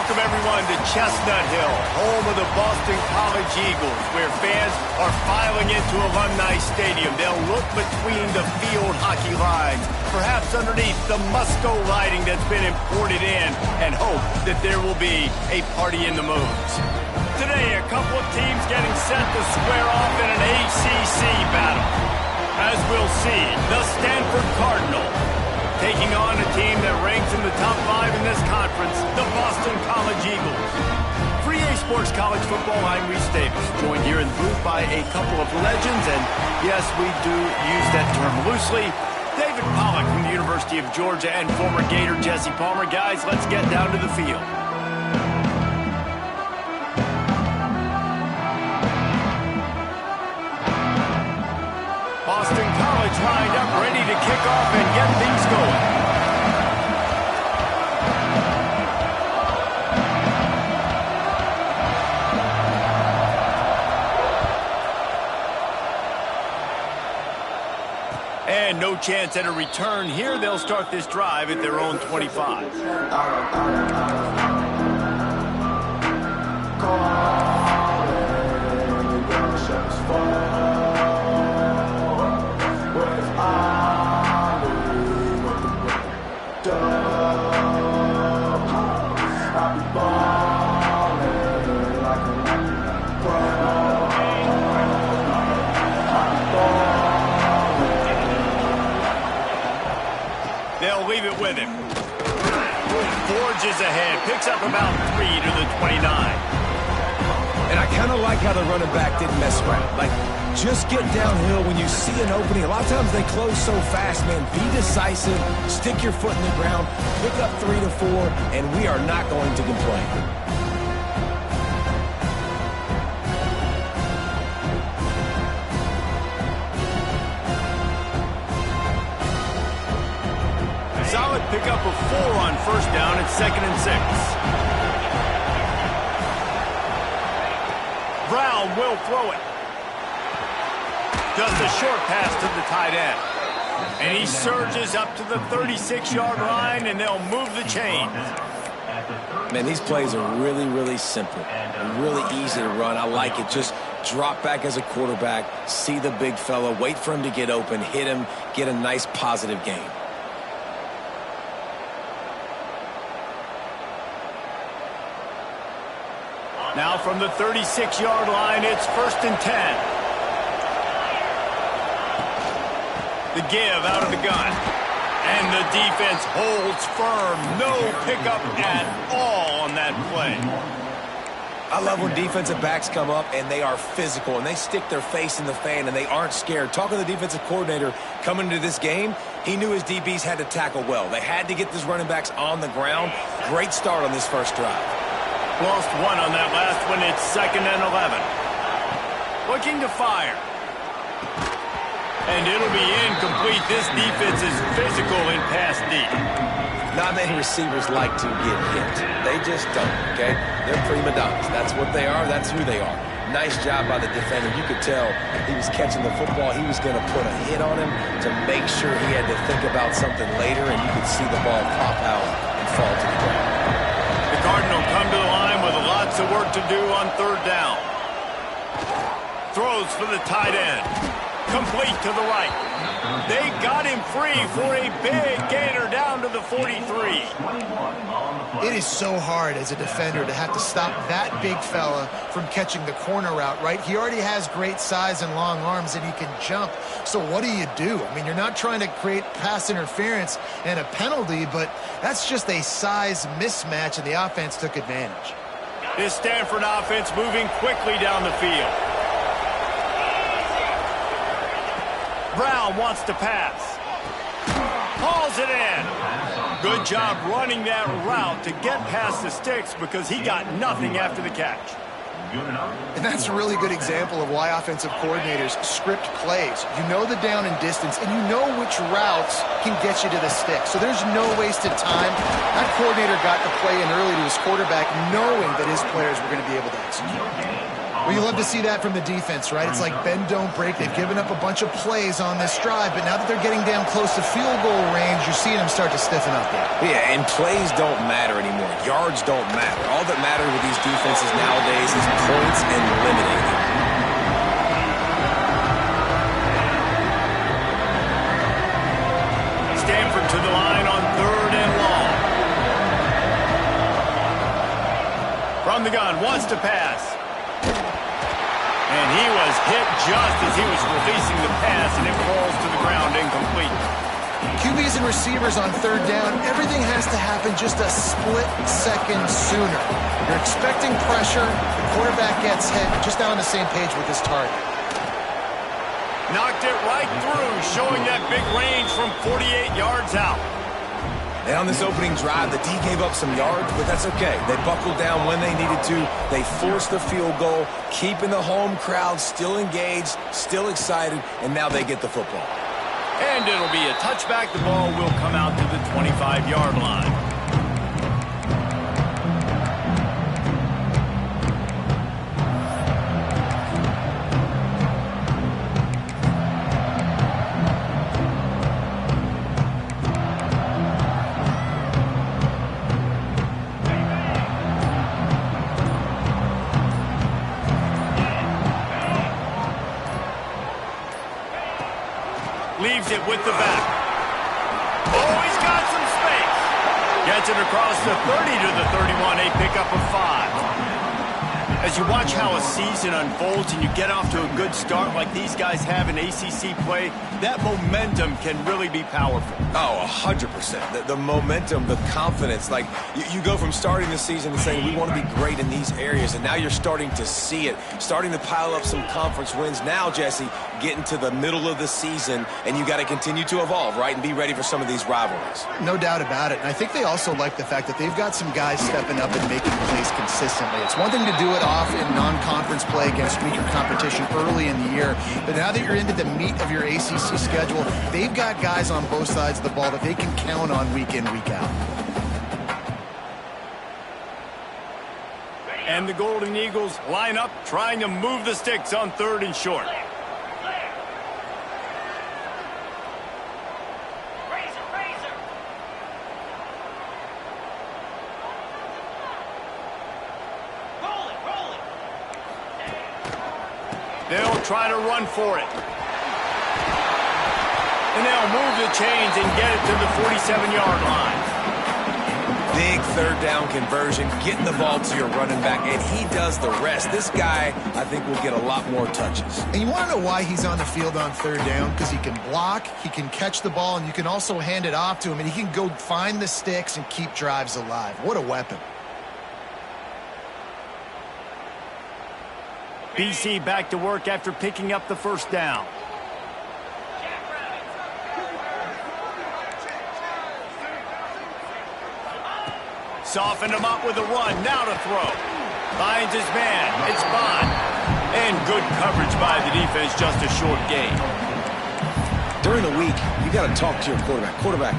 Welcome, everyone, to Chestnut Hill, home of the Boston College Eagles, where fans are filing into Alumni Stadium. They'll look between the field hockey lines, perhaps underneath the Musco lighting that's been imported in, and hope that there will be a party in the moons. Today, a couple of teams getting set to square off in an ACC battle. As we'll see, the Stanford Cardinal taking on a team that ranks in the top 5 in this conference, the Boston College Eagles. For EA Sports College Football, I'm Reese Davis, joined here in the booth by a couple of legends, and yes, we do use that term loosely. David Pollack from the University of Georgia and former Gator Jesse Palmer. Guys, let's get down to the field. Boston College lined up, ready to kick off and get things going. And no chance at a return here. They'll start this drive at their own 25. They'll leave it with him. Forges ahead, picks up about 3 to the 29. And I kind of like how the running back didn't mess around. Like, just get downhill when you see an opening. A lot of times they close so fast, man. Be decisive, stick your foot in the ground, pick up 3 to 4, and we are not going to complain. Solid pickup of 4 on first down at 2nd and 6. Brown will throw it. Just a short pass to the tight end. And he surges up to the 36-yard line, and they'll move the chains. Man, these plays are really, really simple and really easy to run. I like it. Just drop back as a quarterback, see the big fella, wait for him to get open, hit him, get a nice positive gain. Now from the 36-yard line, it's 1st and 10. The give out of the gun. And the defense holds firm. No pickup at all on that play. I love when defensive backs come up and they are physical and they stick their face in the fan and they aren't scared. Talking to the defensive coordinator coming into this game, he knew his DBs had to tackle well. They had to get these running backs on the ground. Great start on this first drive. Lost 1 on that last one. It's 2nd and 11. Looking to fire. And it'll be incomplete. This defense is physical in pass deep. Not many receivers like to get hit. They just don't, okay? They're prima donnas. That's what they are. That's who they are. Nice job by the defender. You could tell he was catching the football. He was going to put a hit on him to make sure he had to think about something later, and you could see the ball pop out and fall to the ground. The Cardinal come to the line with lots of work to do on 3rd down. Throws for the tight end. Complete to the right. They got him free for a big gainer down to the 43. It is so hard as a defender to have to stop that big fella from catching the corner route, right? He already has great size and long arms, and he can jump. So what do? I mean, you're not trying to create pass interference and a penalty, but that's just a size mismatch, and the offense took advantage. This Stanford offense moving quickly down the field. Brown wants to pass. Hauls it in. Good job running that route to get past the sticks because he got nothing after the catch. And that's a really good example of why offensive coordinators script plays. You know the down and distance, and you know which routes can get you to the stick. So there's no wasted time. That coordinator got the play in early to his quarterback, knowing that his players were going to be able to execute. Well, you love to see that from the defense, right? It's like bend, don't break. They've given up a bunch of plays on this drive, but now that they're getting down close to field goal range, you're seeing them start to stiffen up there. Yeah, and plays don't matter anymore. Yards don't matter. All that matters with these defenses nowadays is points and limiting them. Stanford to the line on 3rd and long. From the gun, wants to pass. And he was hit just as he was releasing the pass, and it falls to the ground incomplete. QBs and receivers on 3rd down, everything has to happen just a split second sooner. You're expecting pressure, the quarterback gets hit, just not on the same page with his target. Knocked it right through, showing that big range from 48 yards out. And on this opening drive, the D gave up some yards, but that's okay. They buckled down when they needed to. They forced the field goal, keeping the home crowd still engaged, still excited, and now they get the football. And it'll be a touchback. The ball will come out to the 25-yard line. Leaves it with the back. Oh, he's got some space. Gets it across the 30 to the 31, a pickup of 5. As you watch how a season unfolds and you get off to a good start like these guys have in ACC play, that momentum can really be powerful. Oh, 100%. The momentum, the confidence. Like, you go from starting the season and saying, we want to be great in these areas, and now you're starting to see it, starting to pile up some conference wins. Now, Jesse, getting to the middle of the season, and you got to continue to evolve, right, and be ready for some of these rivalries. No doubt about it. And I think they also like the fact that they've got some guys stepping up and making plays consistently. It's one thing to do it off in non-conference play against weaker competition early in the year, but now that you're into the meat of your ACC schedule, they've got guys on both sides of the ball that they can count on week in, week out. And the Golden Eagles line up, trying to move the sticks on 3rd and short. They'll try to run for it. And they'll move the chains and get it to the 47-yard line. Big 3rd down conversion, getting the ball to your running back, and he does the rest. This guy, I think, will get a lot more touches. And you want to know why he's on the field on 3rd down? Because he can block, he can catch the ball, and you can also hand it off to him, and he can go find the sticks and keep drives alive. What a weapon. BC back to work after picking up the 1st down. Softened him up with a run, now to throw. Finds his man, it's Bond. And good coverage by the defense, just a short gain. During the week, you got to talk to your quarterback. Quarterback,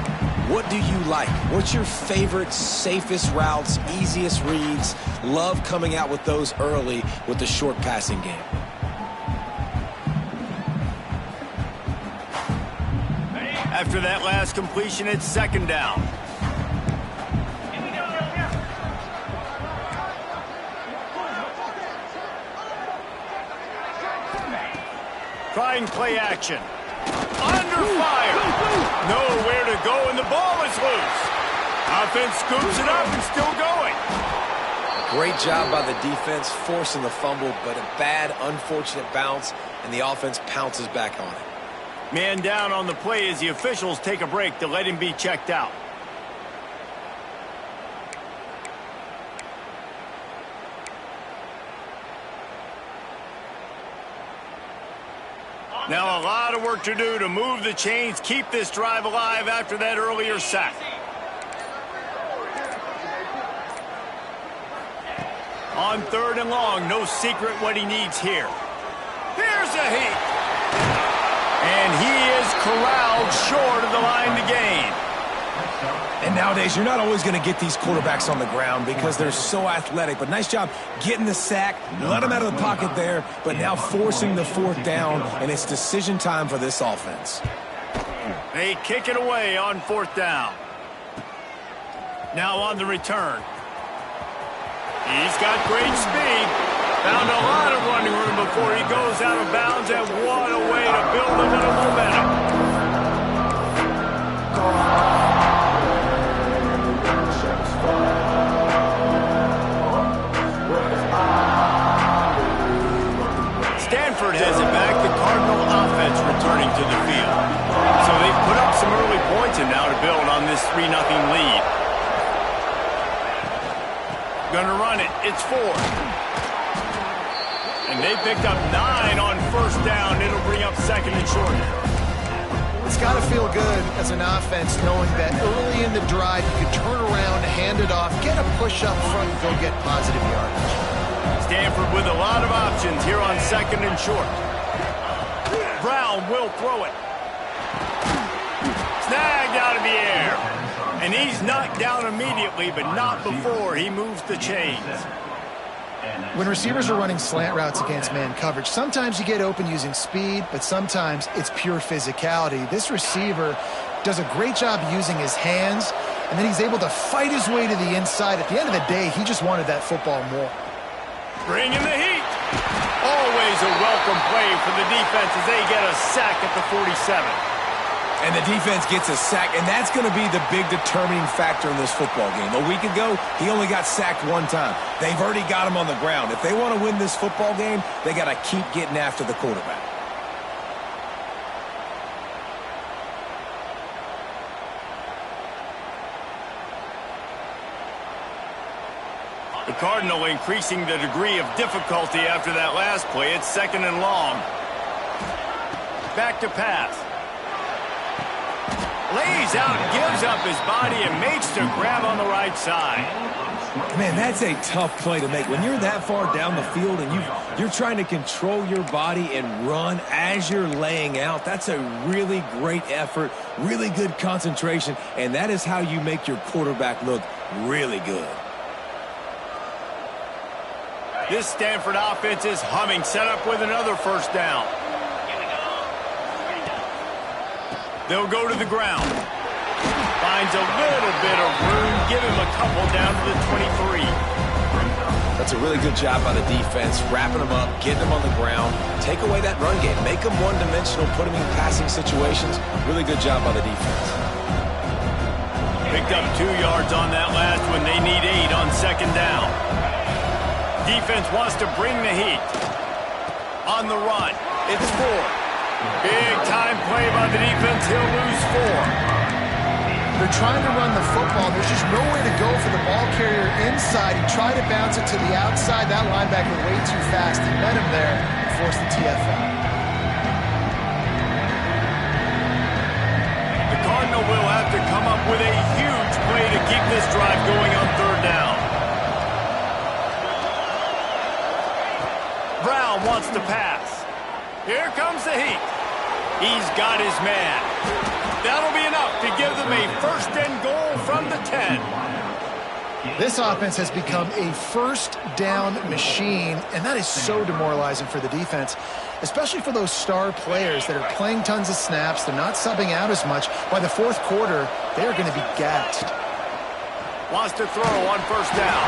what do you like? What's your favorite, safest routes, easiest reads? Love coming out with those early with the short passing game. After that last completion, it's 2nd down. Trying play action. Under fire. Nowhere to go, and the ball is loose. Offense scoops it up and still going. Great job by the defense, forcing the fumble, but a bad, unfortunate bounce, and the offense pounces back on it. Man down on the play as the officials take a break to let him be checked out. Now a lot of work to do to move the chains, keep this drive alive after that earlier sack. On 3rd and long, no secret what he needs here. Here's a heat. And he is corralled short of the line to gain. And nowadays, you're not always going to get these quarterbacks on the ground because they're so athletic. But nice job getting the sack, let them out of the pocket there, but now forcing the 4th down, and it's decision time for this offense. They kick it away on 4th down. Now on the return. He's got great speed. Found a lot of running room before he goes out of bounds, and what a way to build a little momentum. Stanford has it back, the Cardinal offense returning to the field. So they've put up some early points and now to build on this 3-0 lead. Gonna run it, it's 4. And they picked up 9 on 1st down. It'll bring up 2nd and short. It's got to feel good as an offense knowing that early in the drive you can turn around, hand it off, get a push up front, and go get positive yardage. Stanford with a lot of options here on 2nd and short. Brown will throw it. Snagged out of the air. And he's knocked down immediately, but not before he moves the chains. When receivers are running slant routes against man coverage, sometimes you get open using speed, but sometimes it's pure physicality. This receiver does a great job using his hands, and then he's able to fight his way to the inside. At the end of the day, he just wanted that football more. Bringing the heat. Always a welcome play for the defense as they get a sack at the 47. And the defense gets a sack, and that's going to be the big determining factor in this football game. A week ago, he only got sacked 1 time. They've already got him on the ground. If they want to win this football game, they got to keep getting after the quarterback. The Cardinal increasing the degree of difficulty after that last play. It's 2nd and long. Back to pass. Lays out, gives up his body, and makes the grab on the right side. Man, that's a tough play to make. When you're that far down the field and you're trying to control your body and run as you're laying out, that's a really great effort, really good concentration, and that is how you make your quarterback look really good. This Stanford offense is humming, set up with another 1st down. They'll go to the ground. Finds a little bit of room. Give him a couple down to the 23. That's a really good job by the defense, wrapping them up, getting them on the ground. Take away that run game. Make them one-dimensional, put them in passing situations. Really good job by the defense. Picked up 2 yards on that last one. They need 8 on 2nd down. Defense wants to bring the heat. On the run. It's 4. Big time play by the defense. He'll lose 4. They're trying to run the football. There's just nowhere to go for the ball carrier inside. He tried to bounce it to the outside. That linebacker way too fast. He met him there and forced the TFL. The Cardinal will have to come up with a huge play to keep this drive going on 3rd down. Brown wants to pass. Here comes the heat. He's got his man. That'll be enough to give them a 1st and goal from the 10. This offense has become a 1st down machine, and that is so demoralizing for the defense, especially for those star players that are playing tons of snaps. They're not subbing out as much. By the 4th quarter, they are going to be gassed. Wants to throw on 1st down.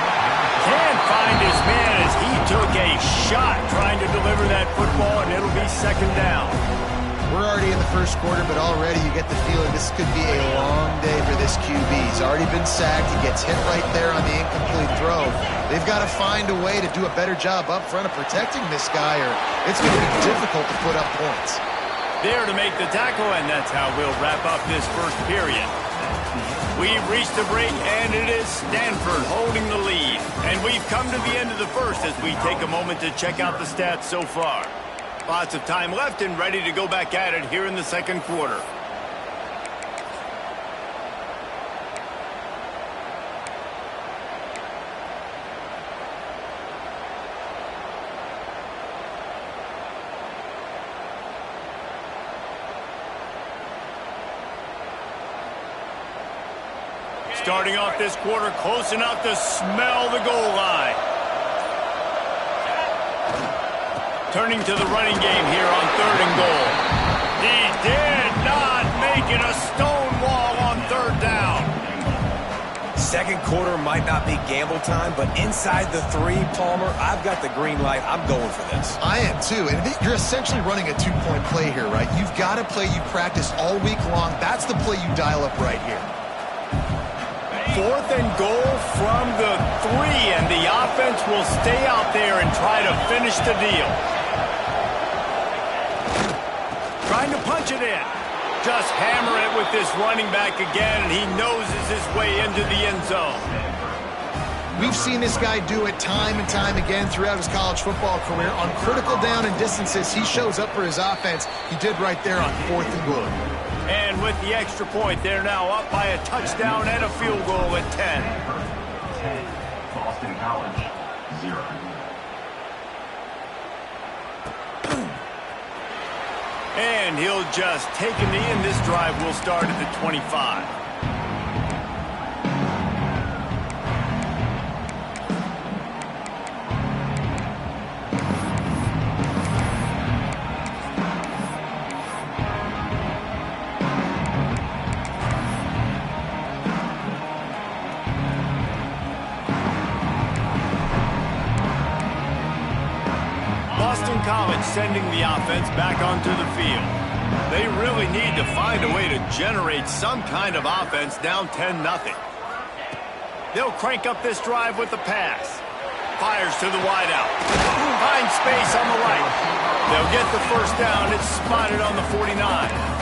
Can't find his man as he took a shot trying to deliver that football, and it'll be 2nd down. We're already in the 1st quarter, but already you get the feeling this could be a long day for this QB. He's already been sacked. He gets hit right there on the incomplete throw. They've got to find a way to do a better job up front of protecting this guy, or it's going to be difficult to put up points. There to make the tackle, and that's how we'll wrap up this 1st period. We've reached the break, and it is Stanford holding the lead. And we've come to the end of the 1st as we take a moment to check out the stats so far. Lots of time left and ready to go back at it here in the 2nd quarter. Starting off this quarter close enough to smell the goal line. Turning to the running game here on 3rd and goal. He did not make it a stone wall on 3rd down. Second quarter might not be gamble time, but inside the 3, Palmer, I've got the green light. I'm going for this. I am too, and you're essentially running a 2-point play here, right? You've got a play you practiced all week long. That's the play you dial up right here. 4th and goal from the 3, and the offense will stay out there and try to finish the deal. Trying to punch it in. Just hammer it with this running back again, and he noses his way into the end zone. We've seen this guy do it time and time again throughout his college football career. On critical down and distances, he shows up for his offense. He did right there on 4th and goal. And with the extra point, they're now up by a touchdown and a field goal at 10. Boston College, 0. And he'll just take a knee, and this drive will start at the 25. Boston College sending the offense back onto the field. They really need to find a way to generate some kind of offense down 10-0. They'll crank up this drive with the pass. Fires to the wideout. Finds space on the right. They'll get the first down. It's spotted on the 49.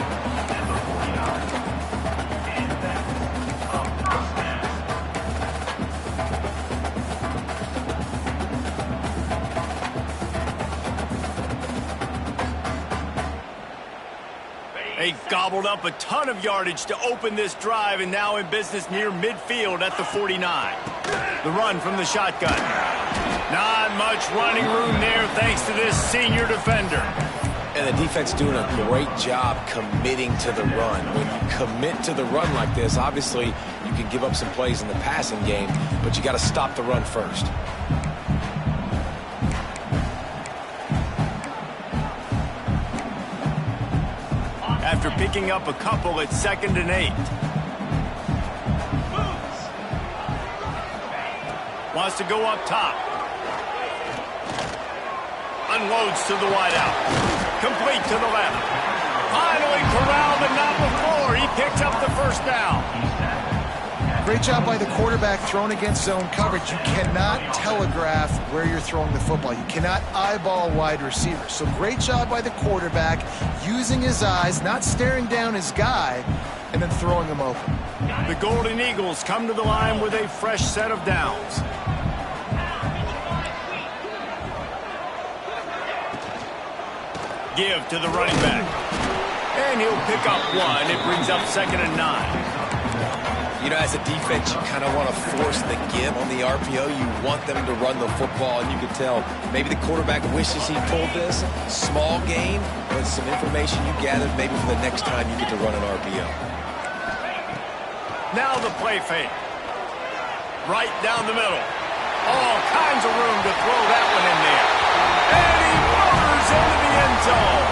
They gobbled up a ton of yardage to open this drive, and now in business near midfield at the 49. The run from the shotgun. Not much running room there thanks to this senior defender. And the defense doing a great job committing to the run. When you commit to the run like this, obviously you can give up some plays in the passing game, but you got to stop the run first. After picking up a couple at 2nd and 8. Wants to go up top. Unloads to the wideout. Complete to the left. Finally corralled, but not before. He picks up the first down. Great job by the quarterback thrown against zone coverage. You cannot telegraph where you're throwing the football. You cannot eyeball wide receivers. So great job by the quarterback using his eyes, not staring down his guy, and then throwing him open. The Golden Eagles come to the line with a fresh set of downs. Give to the running back. And he'll pick up 1. It brings up 2nd and 9. You know, as a defense, you kind of want to force the give on the RPO. You want them to run the football, and you can tell maybe the quarterback wishes he pulled this. Small gain, but some information you gathered maybe for the next time you get to run an RPO. Now the play fake. Right down the middle. All kinds of room to throw that one in there. And he motors into the end zone.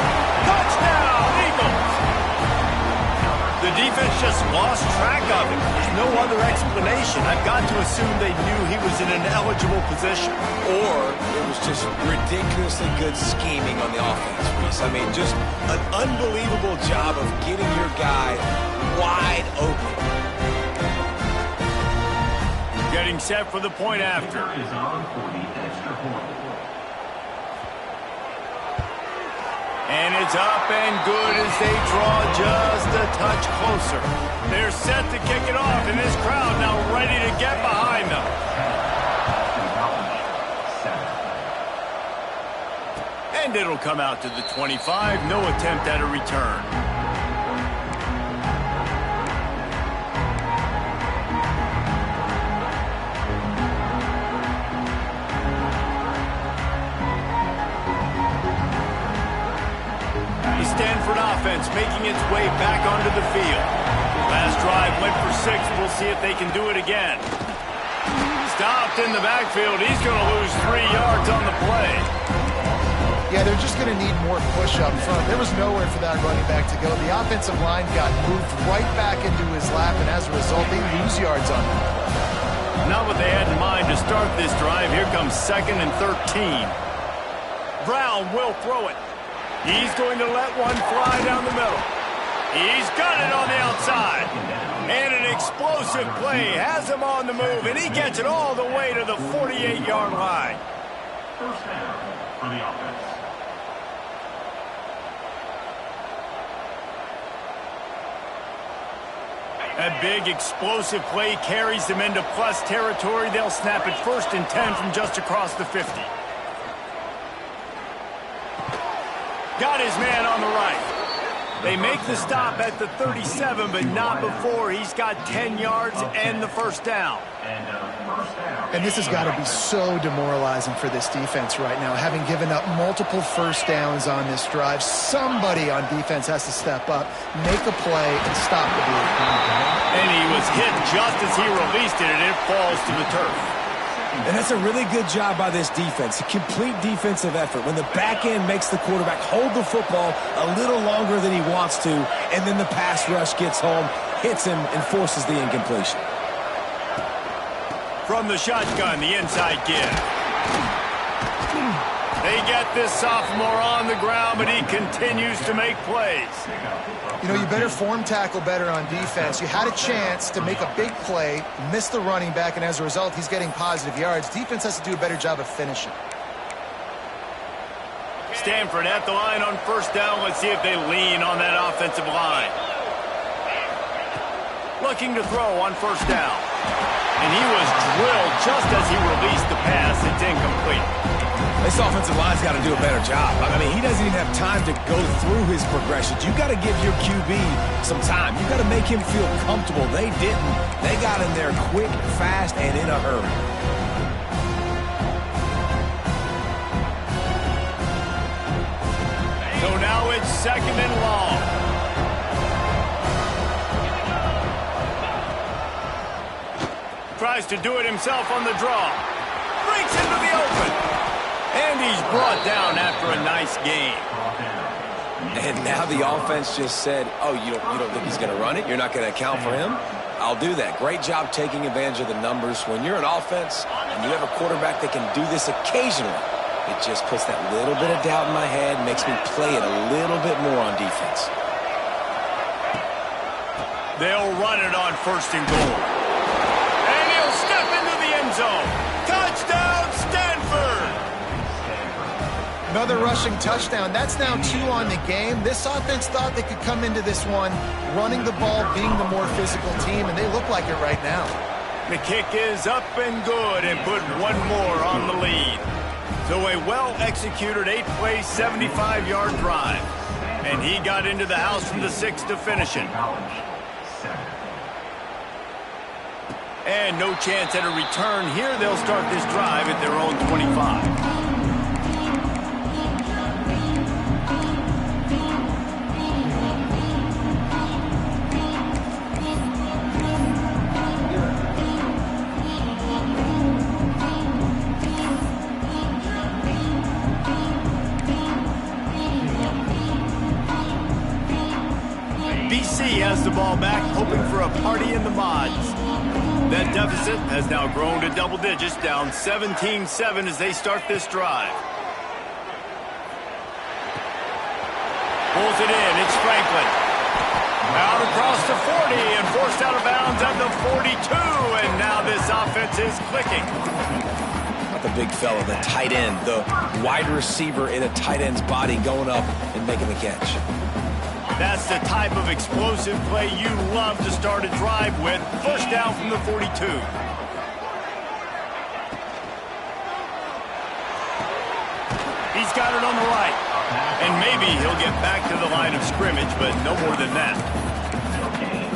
Touchdown, Eagles! The defense just lost track of him. There's no other explanation. I've got to assume they knew he was in an eligible position. Or it was just ridiculously good scheming on the offense, Reese. I mean, just an unbelievable job of getting your guy wide open. Getting set for the point after. Is on for the extra point. And it's up and good as they draw just a touch closer. They're set to kick it off, and this crowd now ready to get behind them. And it'll come out to the 25. No attempt at a return. Stanford offense making its way back onto the field. Last drive went for 6. We'll see if they can do it again. Stopped in the backfield. He's going to lose 3 yards on the play. Yeah, they're just going to need more push up front. There was nowhere for that running back to go. The offensive line got moved right back into his lap, and as a result, they lose yards on him. Not what they had in mind to start this drive. Here comes 2nd and 13. Brown will throw it. He's going to let one fly down the middle. He's got it on the outside. And an explosive play has him on the move, and he gets it all the way to the 48-yard line. First down for the offense. A big explosive play carries them into plus territory. They'll snap it 1st and 10 from just across the 50. Got his man on the right. They make the stop at the 37, but not before he's got 10 yards and the 1st down. And this has got to be so demoralizing for this defense right now, having given up multiple 1st downs on this drive. Somebody on defense has to step up, make a play, and stop the bleed. And he was hit just as he released it, and it falls to the turf. And that's a really good job by this defense, a complete defensive effort. When the back end makes the quarterback hold the football a little longer than he wants to, and then the pass rush gets home, hits him, and forces the incompletion. From the shotgun, the inside give. They get this sophomore on the ground, but he continues to make plays. You know, you better form tackle better on defense. You had a chance to make a big play, miss the running back, and as a result, he's getting positive yards. Defense has to do a better job of finishing. Stanford at the line on 1st down. Let's see if they lean on that offensive line. Looking to throw on 1st down. And he was drilled just as he released the pass. It's incomplete. This offensive line's got to do a better job. I mean, he doesn't even have time to go through his progressions. You got to give your QB some time. You got to make him feel comfortable. They didn't. They got in there quick, fast, and in a hurry. So now it's 2nd and long. Tries to do it himself on the draw. Breaks into the open. And he's brought down after a nice game. And now the offense just said, oh, you don't think he's going to run it? You're not going to account for him? I'll do that. Great job taking advantage of the numbers. When you're an offense and you have a quarterback that can do this occasionally, it just puts that little bit of doubt in my head, makes me play it a little bit more on defense. They'll run it on 1st and goal. And he'll step into the end zone. Touchdown, Stanford! Another rushing touchdown. That's now 2 on the game. This offense thought they could come into this one running the ball, being the more physical team, and they look like it right now. The kick is up and good and put one more on the lead. So a well-executed 8-play, 75-yard drive. And he got into the house from the 6 to finish it. And no chance at a return here. They'll start this drive at their own 25. Has the ball back, hoping for a party in the mods. That deficit has now grown to double digits, down 17-7 as they start this drive. Pulls it in, it's Franklin. Out across the 40 and forced out of bounds at the 42, and now this offense is clicking. Not the big fella, the tight end, the wide receiver in a tight end's body going up and making the catch. That's the type of explosive play you love to start a drive with. 1st down from the 42. He's got it on the right. And maybe he'll get back to the line of scrimmage, but no more than that.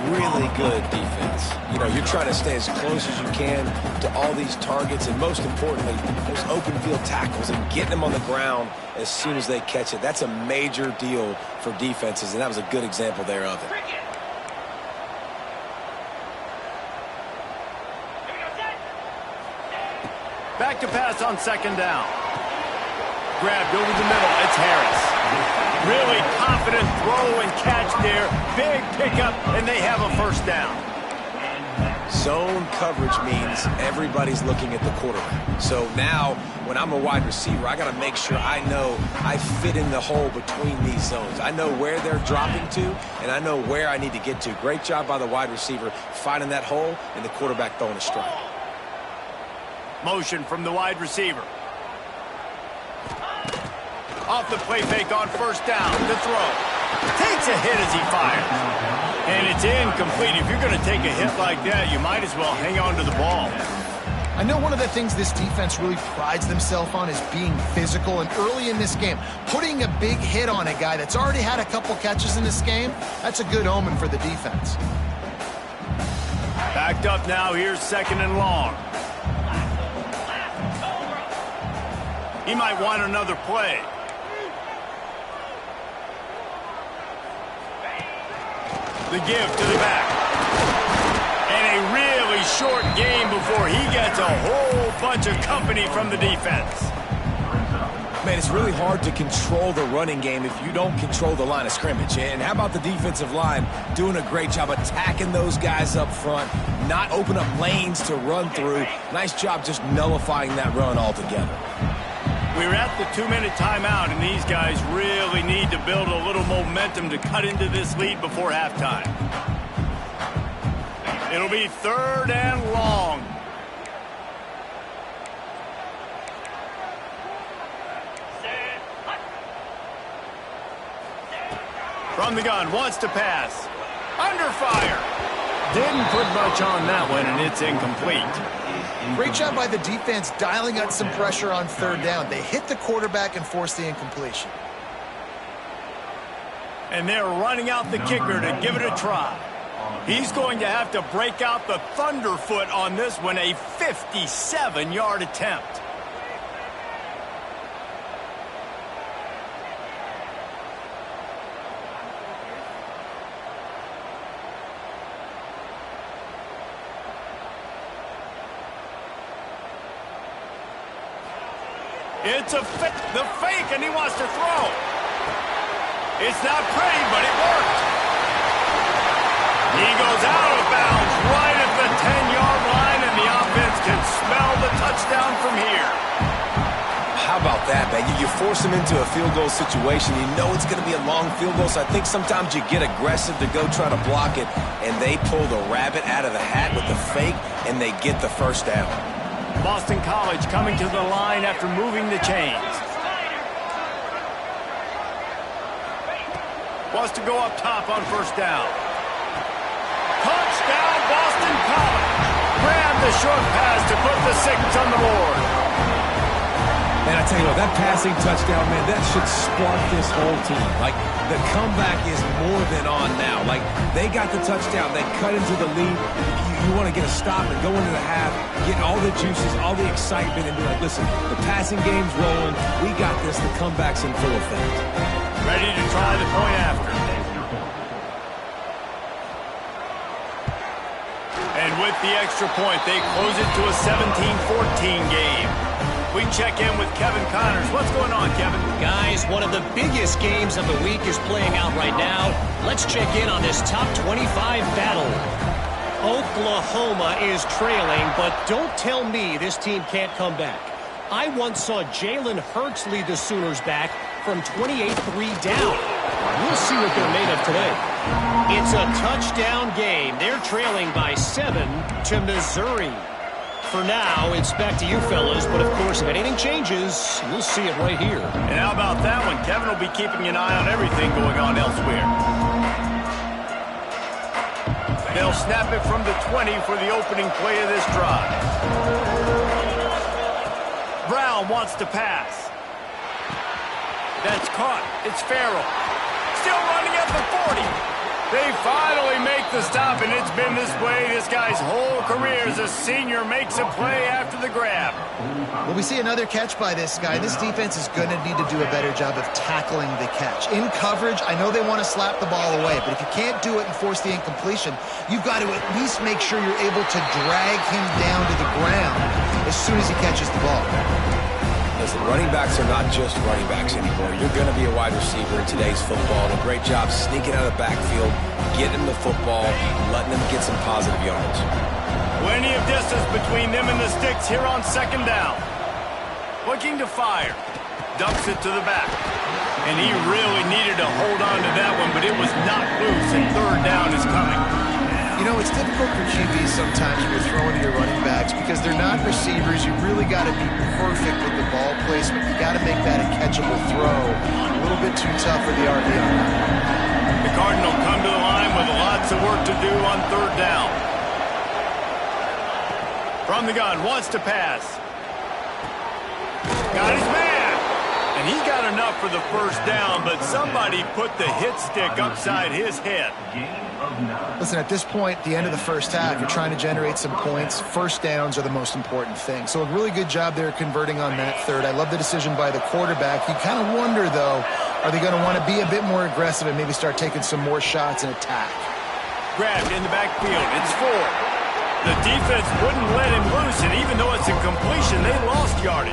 Really good defense. You know, you're trying to stay as close as you can to all these targets, and most importantly, those open field tackles and getting them on the ground as soon as they catch it. That's a major deal for defenses, and that was a good example there of it. Back to pass on second down. Grabbed over the middle. It's Harris. Really confident throw and catch there. Big pickup, and they have a first down. Zone coverage means everybody's looking at the quarterback. So now, when I'm a wide receiver, I got to make sure I know I fit in the hole between these zones. I know where they're dropping to, and I know where I need to get to. Great job by the wide receiver finding that hole, and the quarterback throwing a strike. Motion from the wide receiver. Off the play fake on first down. The throw. Takes a hit as he fires. And it's incomplete. If you're going to take a hit like that, you might as well hang on to the ball. I know one of the things this defense really prides themselves on is being physical. And early in this game, putting a big hit on a guy that's already had a couple catches in this game, that's a good omen for the defense. Backed up now. Here's second and long. He might want another play. The give to the back. And a really short game before he gets a whole bunch of company from the defense. Man, it's really hard to control the running game if you don't control the line of scrimmage. And how about the defensive line doing a great job attacking those guys up front, not open up lanes to run through. Nice job just nullifying that run altogether. We're at the 2-minute timeout, and these guys really need to build a little momentum to cut into this lead before halftime. It'll be third and long. From the gun, wants to pass. Under fire. Didn't put much on that one, and it's incomplete. Great job by the defense dialing out some pressure on third down. They hit the quarterback and forced the incompletion. And they're running out the kicker to give it a try. He's going to have to break out the thunderfoot on this one, a 57-yard attempt. It's the fake, and he wants to throw. It's not pretty, but it worked. He goes out of bounds right at the 10-yard line, and the offense can smell the touchdown from here. How about that, man? You force him into a field goal situation. You know it's going to be a long field goal, so I think sometimes you get aggressive to go try to block it, and they pull the rabbit out of the hat with the fake, and they get the first down. Boston College coming to the line after moving the chains. Wants to go up top on first down. Touchdown, Boston College. Grab the short pass to put the 6 on the board. Man, I tell you what, that passing touchdown, man, that should spark this whole team. Like, the comeback is more than on now. Like, they got the touchdown. They cut into the lead. You want to get a stop and go into the half, get all the juices, all the excitement, and be like, listen, the passing game's rolling. We got this. The comeback's in full effect. Ready to try the point after. And with the extra point, they close it to a 17-14 game. We check in with Kevin Connors. What's going on, Kevin? Guys, one of the biggest games of the week is playing out right now. Let's check in on this top 25 battle. Oklahoma is trailing, but don't tell me this team can't come back. I once saw Jalen Hurts lead the Sooners back from 28-3 down. We'll see what they're made of today. It's a touchdown game. They're trailing by 7 to Missouri. For now, it's back to you fellas, but of course, if anything changes, you'll see it right here. And how about that one? Kevin will be keeping an eye on everything going on elsewhere. They'll snap it from the 20 for the opening play of this drive. Brown wants to pass. That's caught. It's Farrell. Still running at the 40. They finally make the stop, and it's been this way this guy's whole career as a senior makes a play after the grab. Well, we see another catch by this guy. This defense is going to need to do a better job of tackling the catch. In coverage, I know they want to slap the ball away, but if you can't do it and force the incompletion, you've got to at least make sure you're able to drag him down to the ground as soon as he catches the ball. Listen, running backs are not just running backs anymore. You're going to be a wide receiver in today's football. And a great job sneaking out of the backfield, getting the football, letting them get some positive yards. Plenty of distance between them and the sticks here on second down. Looking to fire. Dumps it to the back. And he really needed to hold on to that one, but it was not loose, and third down is coming. You know, it's difficult for QBs sometimes when you're throwing to your running backs because they're not receivers. You really got to be perfect with the ball placement. You got to make that a catchable throw. A little bit too tough for the RB on that. The Cardinal come to the line with lots of work to do on third down. From the gun, wants to pass. Got his man. And he got enough for the first down, but somebody put the hit stick upside his head. Listen, at this point, the end of the first half, you're trying to generate some points. First downs are the most important thing. So a really good job there converting on that third. I love the decision by the quarterback. You kind of wonder, though, are they going to want to be a bit more aggressive and maybe start taking some more shots and attack? Grabbed in the backfield. It's 4. The defense wouldn't let him loose, and even though it's a completion, they lost yardage.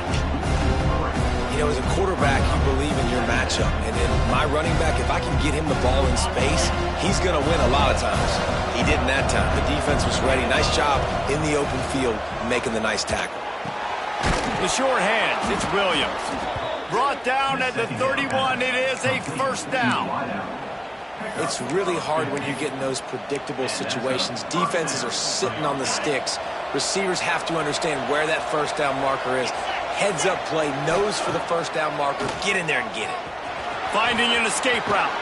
You know, as a quarterback, you believe in your matchup. And then my running back, if I can get him the ball in space, he's going to win a lot of times. He didn't that time. The defense was ready. Nice job in the open field making the nice tackle. The short hands, it's Williams. Brought down at the 31. It is a first down. It's really hard when you get in those predictable situations. Defenses are sitting on the sticks. Receivers have to understand where that first down marker is. Heads up play, nose for the first down marker. Get in there and get it. Finding an escape route.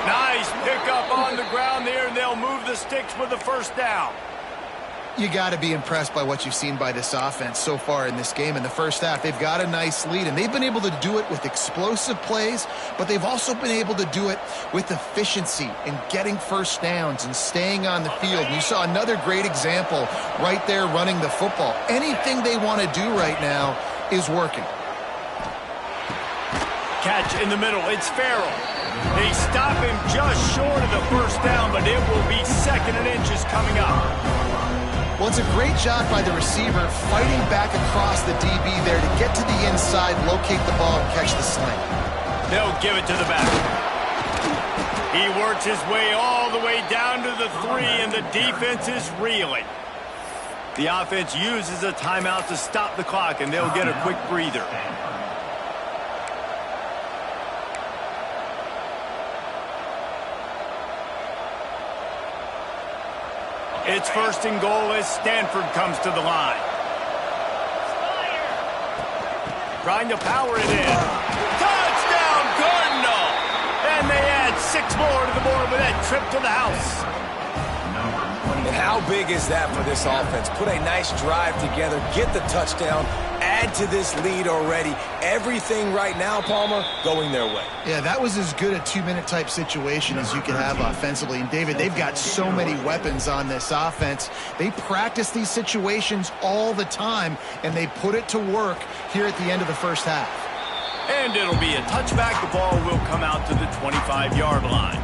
Nice pickup on the ground there, and they'll move the sticks with the first down. You got to be impressed by what you've seen by this offense so far in this game. In the first half, they've got a nice lead, and they've been able to do it with explosive plays, but they've also been able to do it with efficiency and getting first downs and staying on the field. And you saw another great example right there running the football. Anything they want to do right now is working. Catch in the middle. It's Farrell. They stop him just short of the first down, but it will be second and inches coming up. Well, it's a great job by the receiver fighting back across the DB there to get to the inside, locate the ball, and catch the slant. They'll give it to the back. He works his way all the way down to the 3, and the defense is reeling. The offense uses a timeout to stop the clock, and they'll get a quick breather. It's first and goal as Stanford comes to the line. Trying to power it in. Touchdown, Cardinal! And they add 6 more to the board with that trip to the house. And how big is that for this offense? Put a nice drive together, get the touchdown, add to this lead already. Everything right now, Palmer, going their way. Yeah, that was as good a 2-minute type situation as you can have offensively. And, David, they've got so many weapons on this offense. They practice these situations all the time, and they put it to work here at the end of the first half. And it'll be a touchback. The ball will come out to the 25-yard line.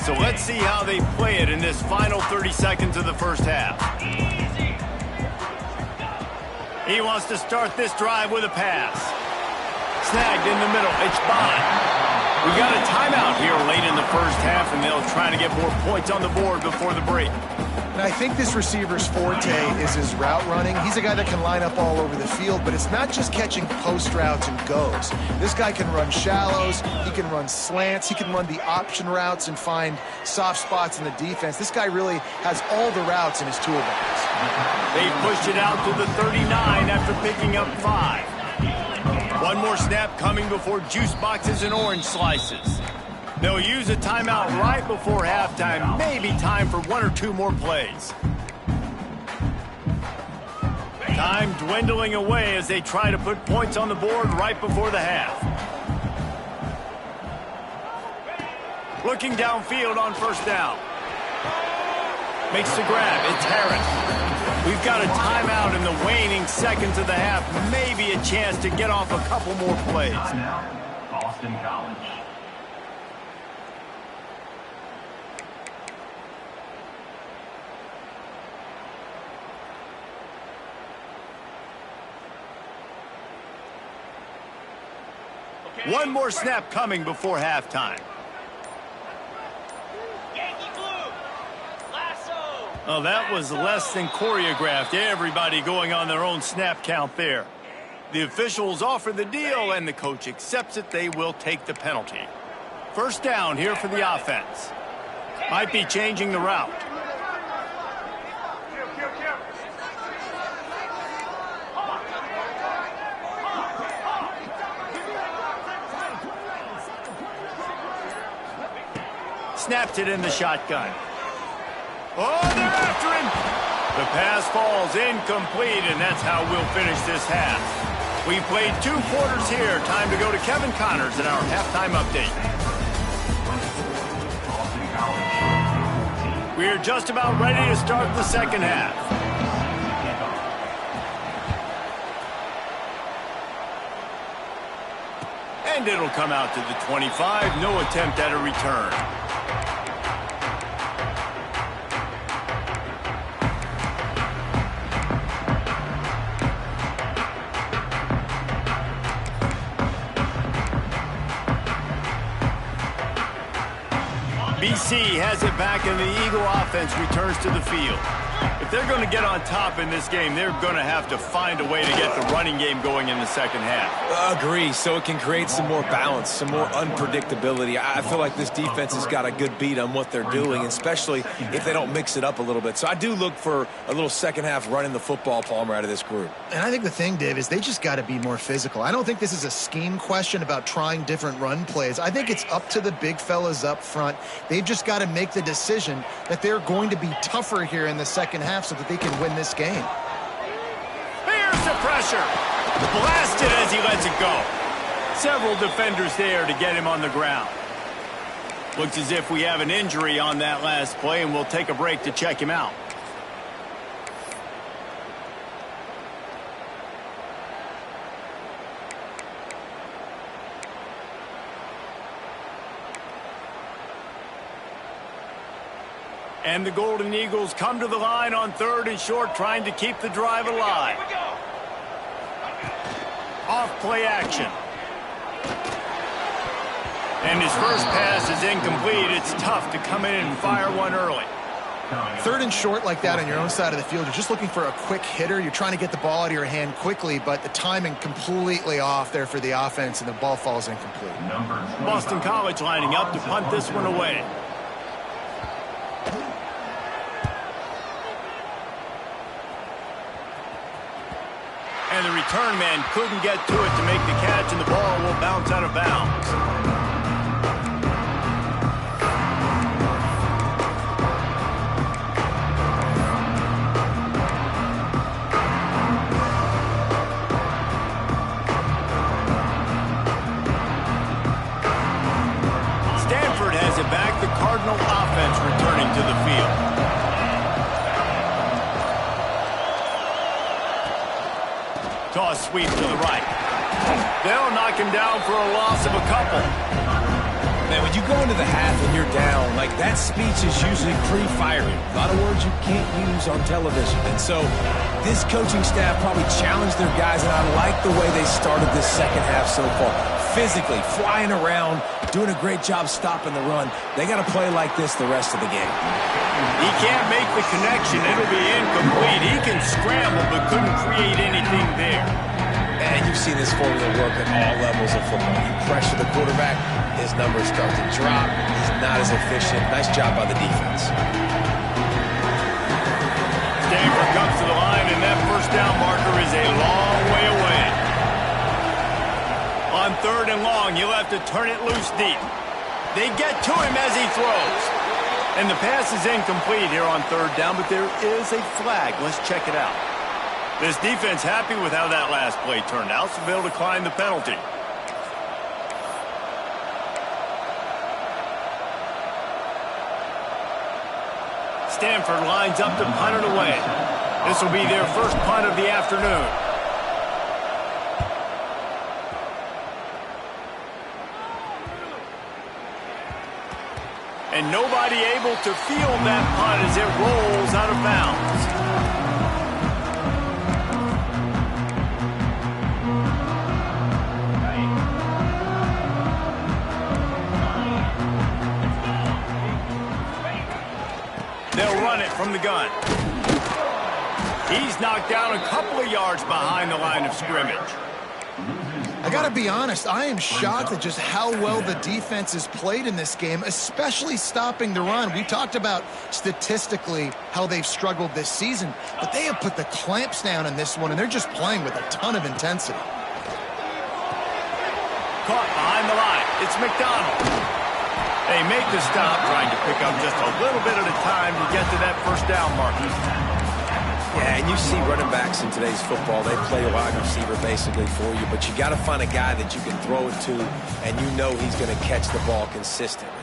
So let's see how they play it in this final 30 seconds of the first half. He wants to start this drive with a pass. Snagged in the middle. It's Bond. We got a timeout here late in the first half, and they'll try to get more points on the board before the break. And I think this receiver's forte is his route running. He's a guy that can line up all over the field, but it's not just catching post routes and goes. This guy can run shallows, he can run slants, he can run the option routes and find soft spots in the defense. This guy really has all the routes in his toolbox. They pushed it out to the 39 after picking up 5. One more snap coming before juice boxes and orange slices. They'll use a timeout right before halftime. Maybe time for 1 or 2 more plays. Time dwindling away as they try to put points on the board right before the half. Looking downfield on first down. Makes the grab. It's Harris. We've got a timeout in the waning seconds of the half. Maybe a chance to get off a couple more plays. Timeout, Boston College. One more snap coming before halftime. Oh, that was less than choreographed. Everybody going on their own snap count there. The officials offer the deal, and the coach accepts it. They will take the penalty. First down here for the offense. Might be changing the route. Snapped it in the shotgun. Oh, they're after him. The pass falls incomplete, and that's how we'll finish this half. We played 2 quarters here. Time to go to Kevin Connors in our halftime update. We're just about ready to start the second half. And it'll come out to the 25. No attempt at a return. BC has it back, and the Eagle offense returns to the field. If they're going to get on top in this game, they're going to have to find a way to get the running game going in the second half. Agree, so it can create some more balance, some more unpredictability. I feel like this defense has got a good beat on what they're doing, especially if they don't mix it up a little bit. So I do look for a little second half running the football, Palmer, out of this group. And I think the thing, Dave, is they just got to be more physical. I don't think this is a scheme question about trying different run plays. I think it's up to the big fellas up front. They've just got to make the decision that they're going to be tougher here in the second half so that they can win this game. Here's the pressure. Blasted as he lets it go. Several defenders there to get him on the ground. Looks as if we have an injury on that last play, and we'll take a break to check him out. And the Golden Eagles come to the line on 3rd and short, trying to keep the drive alive. Off play action. And his first pass is incomplete. It's tough to come in and fire one early. 3rd and short like that on your own side of the field, you're just looking for a quick hitter. You're trying to get the ball out of your hand quickly, but the timing completely off there for the offense, and the ball falls incomplete. Boston College lining up to punt this one away. And the return man couldn't get to it to make the catch, and the ball will bounce out of bounds. Stanford has it back. The Cardinal offense returning to the field. Toss sweep to the right. They'll knock him down for a loss of a couple. Man, when you go into the half and you're down, like that speech is usually pretty fiery. A lot of words you can't use on television. And so this coaching staff probably challenged their guys, and I like the way they started this second half so far. Physically, flying around, doing a great job stopping the run. They got to play like this the rest of the game. He can't make the connection. It'll be incomplete. He can scramble, but couldn't create anything there. And you've seen this formula work at all levels of football. You pressure the quarterback, his numbers start to drop. He's not as efficient. Nice job by the defense. Stanford comes to the line, and that first down marker is a long way away. On 3rd and long, he'll have to turn it loose deep. They get to him as he throws. And the pass is incomplete here on 3rd down, but there is a flag. Let's check it out. This defense happy with how that last play turned out, so they'll decline the penalty. Stanford lines up to punt it away. This will be their first punt of the afternoon. And nobody able to field that punt as it rolls out of bounds. They'll run it from the gun. He's knocked down a couple of yards behind the line of scrimmage. I got to be honest, I am shocked at just how well the defense has played in this game, especially stopping the run. We talked about statistically how they've struggled this season, but they have put the clamps down in this one, and they're just playing with a ton of intensity. Caught behind the line. It's McDonald. They make the stop, trying to pick up just a little bit at a time to get to that first down marker. Yeah, and you see running backs in today's football, they play a wide receiver basically for you, but you got to find a guy that you can throw it to, and you know he's going to catch the ball consistently.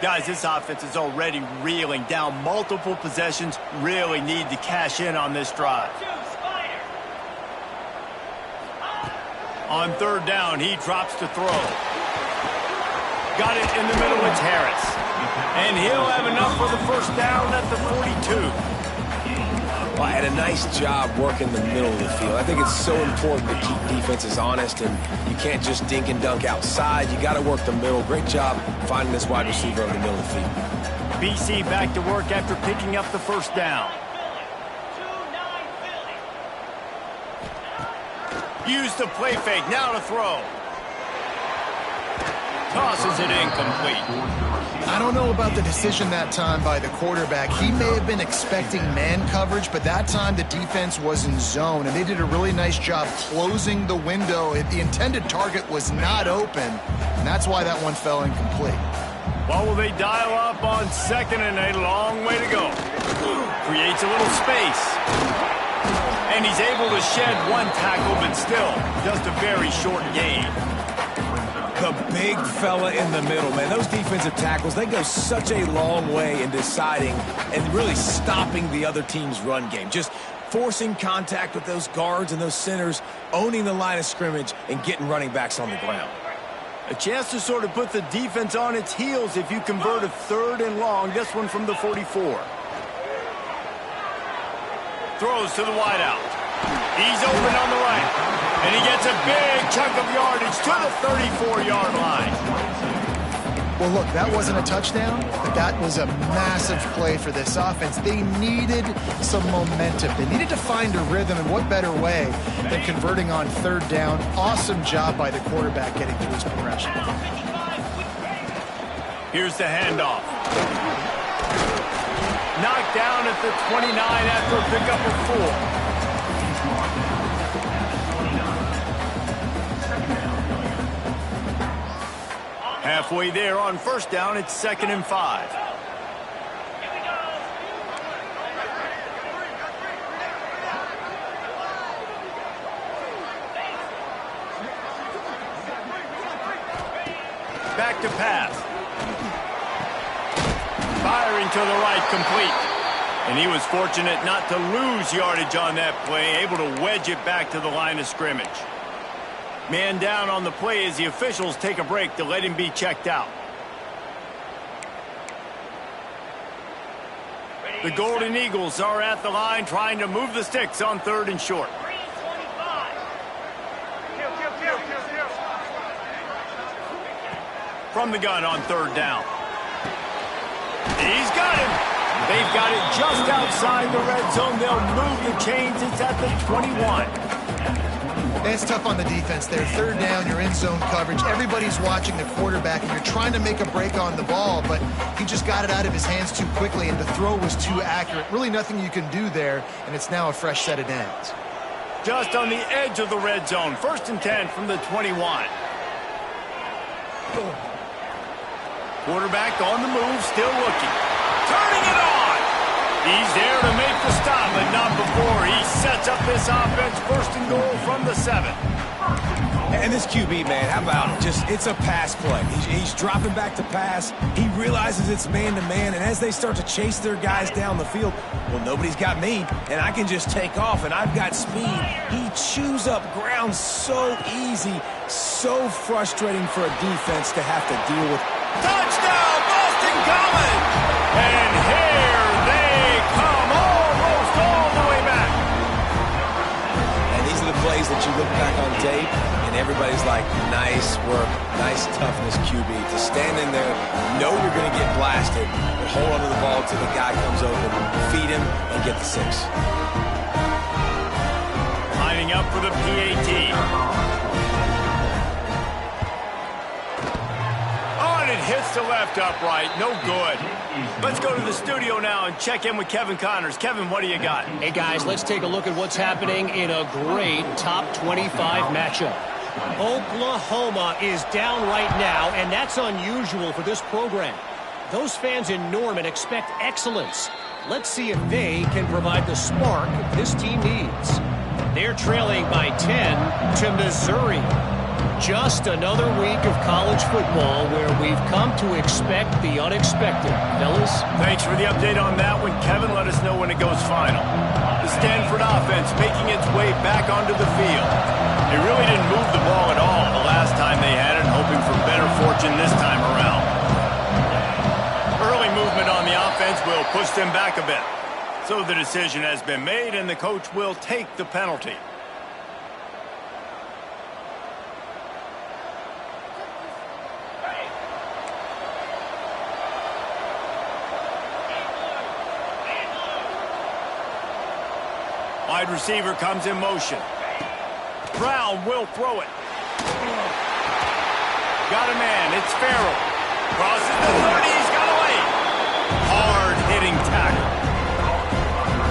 Guys, this offense is already reeling down multiple possessions. Really need to cash in on this drive. On third down, he drops to throw. Got it in the middle, it's Harris. And he'll have enough for the first down at the 42. Well, and a nice job working the middle of the field. I think it's so important to keep defenses honest, and you can't just dink and dunk outside. You got to work the middle. Great job finding this wide receiver in the middle of the field. BC back to work after picking up the first down. Use the play fake, now to throw. Tosses it incomplete. I don't know about the decision that time by the quarterback. He may have been expecting man coverage, but that time the defense was in zone, and they did a really nice job closing the window. The intended target was not open, and that's why that one fell incomplete. What will they dial up on second and a long way to go? Creates a little space. And he's able to shed one tackle, but still just a very short gain. The big fella in the middle, man. Those defensive tackles, they go such a long way in deciding and really stopping the other team's run game. Just forcing contact with those guards and those centers, owning the line of scrimmage, and getting running backs on the ground. A chance to sort of put the defense on its heels if you convert a third and long. This one from the 44. Throws to the wideout. He's open on the right. And he gets a big chunk of yardage to the 34-yard line. Well, look, that wasn't a touchdown, but that was a massive play for this offense. They needed some momentum. They needed to find a rhythm, and what better way than converting on third down. Awesome job by the quarterback getting through his progression. Here's the handoff. Knocked down at the 29 after a pickup of 4. Halfway there on first down, it's 2nd and 5. Back to pass. Firing to the right, complete. And he was fortunate not to lose yardage on that play, able to wedge it back to the line of scrimmage. Man down on the play as the officials take a break to let him be checked out. The Golden Eagles are at the line trying to move the sticks on 3rd and short. From the gun on 3rd down. He's got him. They've got it just outside the red zone. They'll move the chains. It's at the 21. It's tough on the defense there. 3rd down, you're in zone coverage. Everybody's watching the quarterback, and you're trying to make a break on the ball, but he just got it out of his hands too quickly, and the throw was too accurate. Really nothing you can do there, and it's now a fresh set of downs. Just on the edge of the red zone. 1st and 10 from the 21. Quarterback on the move, still looking. Turning it on! He's there to make the stop, but not before he sets sets up this offense first and goal from the 7. And this QB, man, how about it? It's a pass play. He's dropping back to pass. He realizes it's man-to-man, and as they start to chase their guys down the field, well, nobody's got me, and I can just take off, and I've got speed. He chews up ground so easy, so frustrating for a defense to have to deal with. Touchdown, Boston College! And here they come, almost all the way back. And these are the plays that you look back on tape, and everybody's like, nice work, nice toughness, QB. To stand in there, know you're going to get blasted, but hold onto the ball until the guy comes open, feed him, and get the 6. Lining up for the PAT. It hits the left upright. No good. Let's go to the studio now and check in with Kevin Connors. Kevin, what do you got? Hey, guys, let's take a look at what's happening in a great top 25 matchup. Oklahoma is down right now, and that's unusual for this program. Those fans in Norman expect excellence. Let's see if they can provide the spark this team needs. They're trailing by 10 to Missouri. Just another week of college football where we've come to expect the unexpected. Fellas? Thanks for the update on that one, Kevin. Let us know when it goes final. The Stanford offense making its way back onto the field. They really didn't move the ball at all the last time they had it, hoping for better fortune this time around. Early movement on the offense will push them back a bit. So the decision has been made, and the coach will take the penalty. Wide receiver comes in motion. Brown will throw it. Got a man. It's Farrell. Crosses the 30. He's got a lane. Hard-hitting tackle.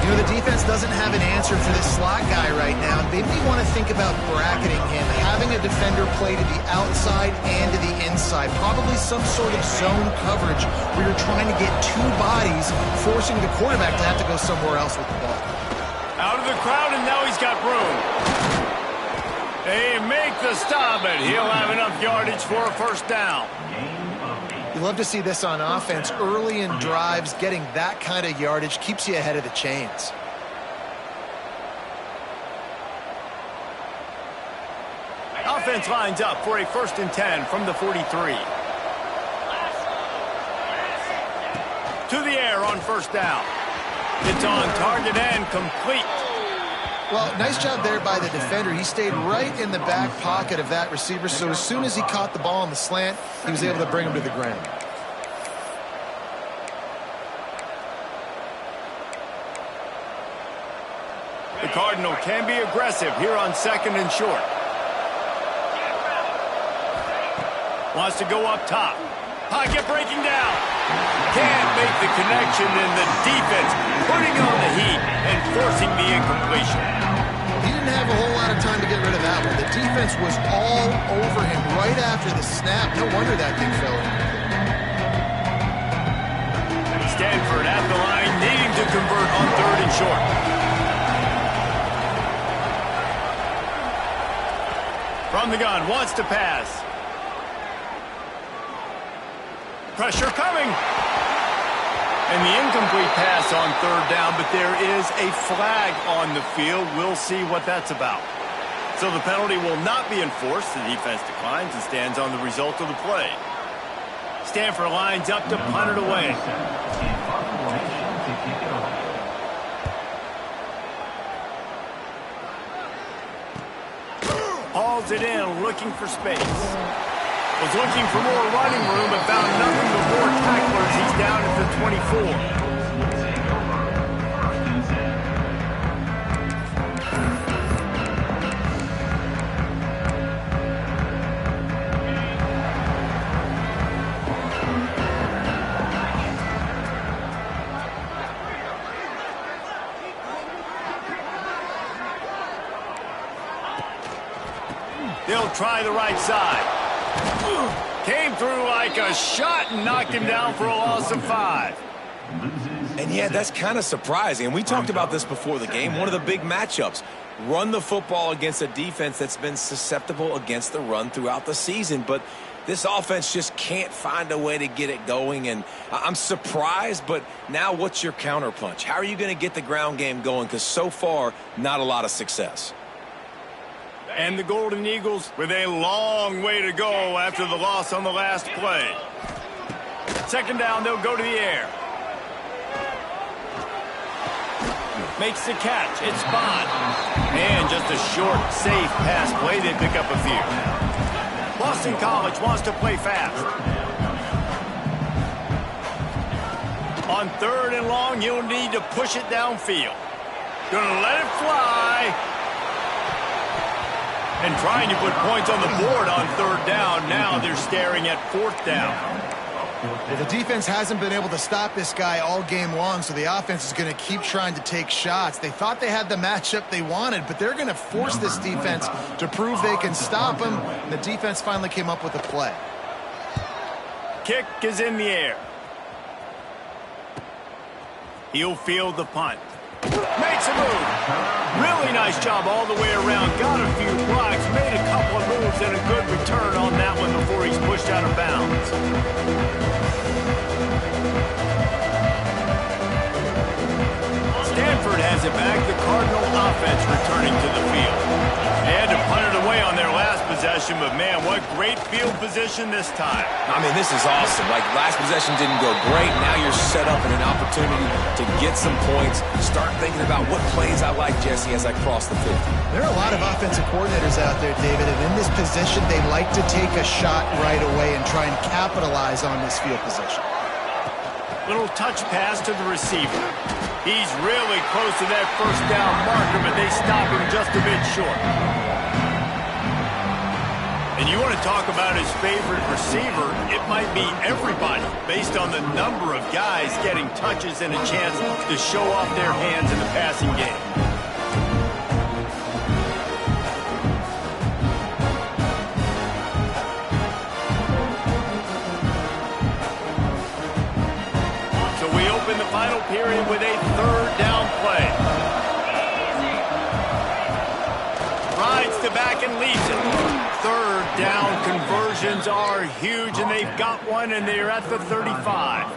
You know, the defense doesn't have an answer for this slot guy right now. They may want to think about bracketing him, having a defender play to the outside and to the inside. Probably some sort of zone coverage where you're trying to get two bodies, forcing the quarterback to have to go somewhere else with the ball. Out of the crowd, and now he's got room. They make the stop, and he'll have enough yardage for a first down. You love to see this on offense. Early in drives, getting that kind of yardage keeps you ahead of the chains. Offense lines up for a 1st and 10 from the 43. To the air on first down. It's on target and complete. Well, nice job there by the defender. He stayed right in the back pocket of that receiver, so as soon as he caught the ball on the slant, he was able to bring him to the ground. The Cardinal can be aggressive here on 2nd and short. Wants to go up top. Pocket breaking down. Can't make the connection, and the defense putting on the heat and forcing the incompletion. He didn't have a whole lot of time to get rid of that one. The defense was all over him right after the snap. No wonder that thing fell in. Stanford at the line, needing to convert on 3rd and short. From the gun, wants to pass. Pressure coming. And the incomplete pass on 3rd down, but there is a flag on the field. We'll see what that's about. So the penalty will not be enforced. The defense declines and stands on the result of the play. Stanford lines up to punt it away. Hauls it in, looking for space. Was looking for more running room, but found nothing but more tacklers. He's down at the 24. They'll try the right side. Came through like a shot and knocked him down for a loss of 5. And yeah, that's kind of surprising. And we talked about this before the game. One of the big matchups. Run the football against a defense that's been susceptible against the run throughout the season. But this offense just can't find a way to get it going. And I'm surprised, but now what's your counterpunch? How are you going to get the ground game going? Because so far, not a lot of success. And the Golden Eagles with a long way to go after the loss on the last play. Second down, they'll go to the air. Makes the catch. It's Bond. And just a short, safe pass play. They pick up a few. Boston College wants to play fast. On 3rd and long, you'll need to push it downfield. Gonna let it fly. And trying to put points on the board on 3rd down. Now they're staring at 4th down. Well, the defense hasn't been able to stop this guy all game long, so the offense is going to keep trying to take shots. They thought they had the matchup they wanted, but they're going to force this defense to prove they can stop him. And the defense finally came up with a play. Kick is in the air. He'll field the punt. Makes a move. Really nice job all the way around. Got a few blocks, made a couple of moves, and a good return on that one before he's pushed out of bounds. Stanford has it back. The Cardinal offense returning to the field. They had to punt it away on their last possession, but man, what great field position this time. I mean, this is awesome. Like, last possession didn't go great. Now you're set up in an opportunity to get some points. Start thinking about what plays I like, Jesse, as I cross the 50. There are a lot of offensive coordinators out there, David, and in this position, they like to take a shot right away and try and capitalize on this field position. Little touch pass to the receiver. He's really close to that 1st down marker, but they stop him just a bit short. And you want to talk about his favorite receiver, it might be everybody, based on the number of guys getting touches and a chance to show off their hands in the passing game. So we open the final period with a 3rd down play. Rides to back and leads it. 3rd down conversions are huge, and they've got one, and they're at the 35.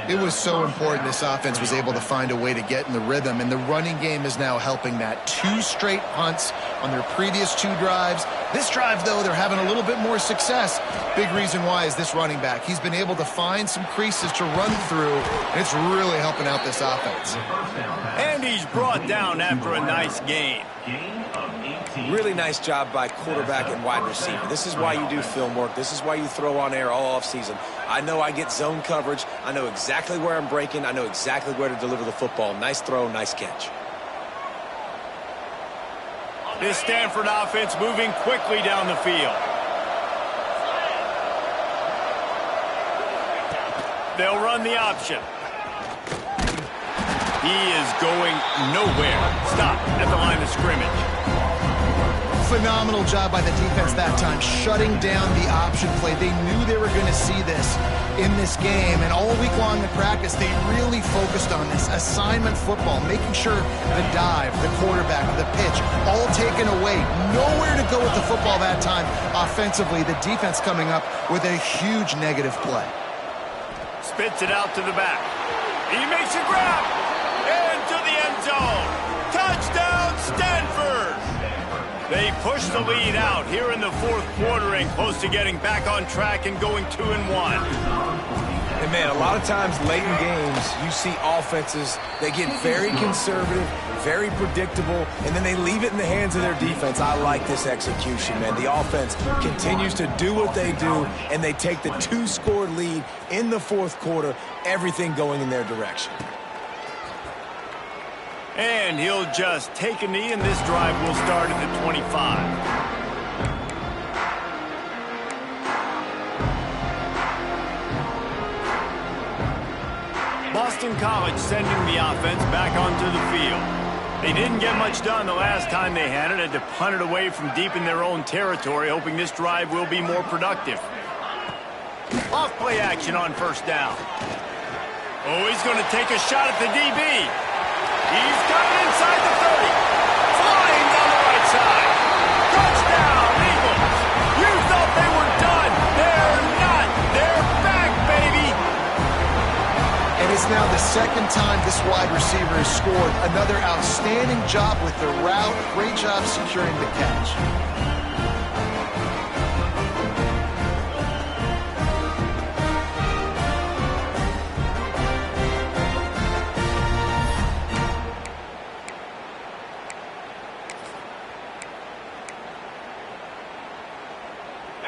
It was so important this offense was able to find a way to get in the rhythm, and the running game is now helping that. 2 straight punts on their previous 2 drives. This drive, though, they're having a little bit more success. Big reason why is this running back. He's been able to find some creases to run through, and it's really helping out this offense. And he's brought down after a nice gain. Really nice job by quarterback and wide receiver. This is why you do film work. This is why you throw on air all offseason. I know I get zone coverage. I know exactly where I'm breaking. I know exactly where to deliver the football. Nice throw, nice catch. This Stanford offense moving quickly down the field. They'll run the option. He is going nowhere. Stop at the line of scrimmage. Phenomenal job by the defense that time, shutting down the option play. They knew they were going to see this in this game, and all week long in practice, they really focused on this assignment football, making sure the dive, the quarterback, the pitch, all taken away. Nowhere to go with the football that time. Offensively, the defense coming up with a huge negative play. Spits it out to the back. He makes a grab. Into the end zone. Touchdown, Stanford! They push the lead out here in the 4th quarter and close to getting back on track and going 2-1. And, man, a lot of times late in games, you see offenses, they get very conservative, very predictable, and then they leave it in the hands of their defense. I like this execution, man. The offense continues to do what they do, and they take the 2-score lead in the 4th quarter, everything going in their direction. And he'll just take a knee, and this drive will start at the 25. Boston College sending the offense back onto the field. They didn't get much done the last time they had it. Had to punt it away from deep in their own territory, hoping this drive will be more productive. Off play action on 1st down. Oh, he's going to take a shot at the DB. He's got it inside the 30. Flying down the right side. Touchdown, Eagles. You thought they were done. They're not. They're back, baby. And it's now the second time this wide receiver has scored. Another outstanding job with the route. Great job securing the catch.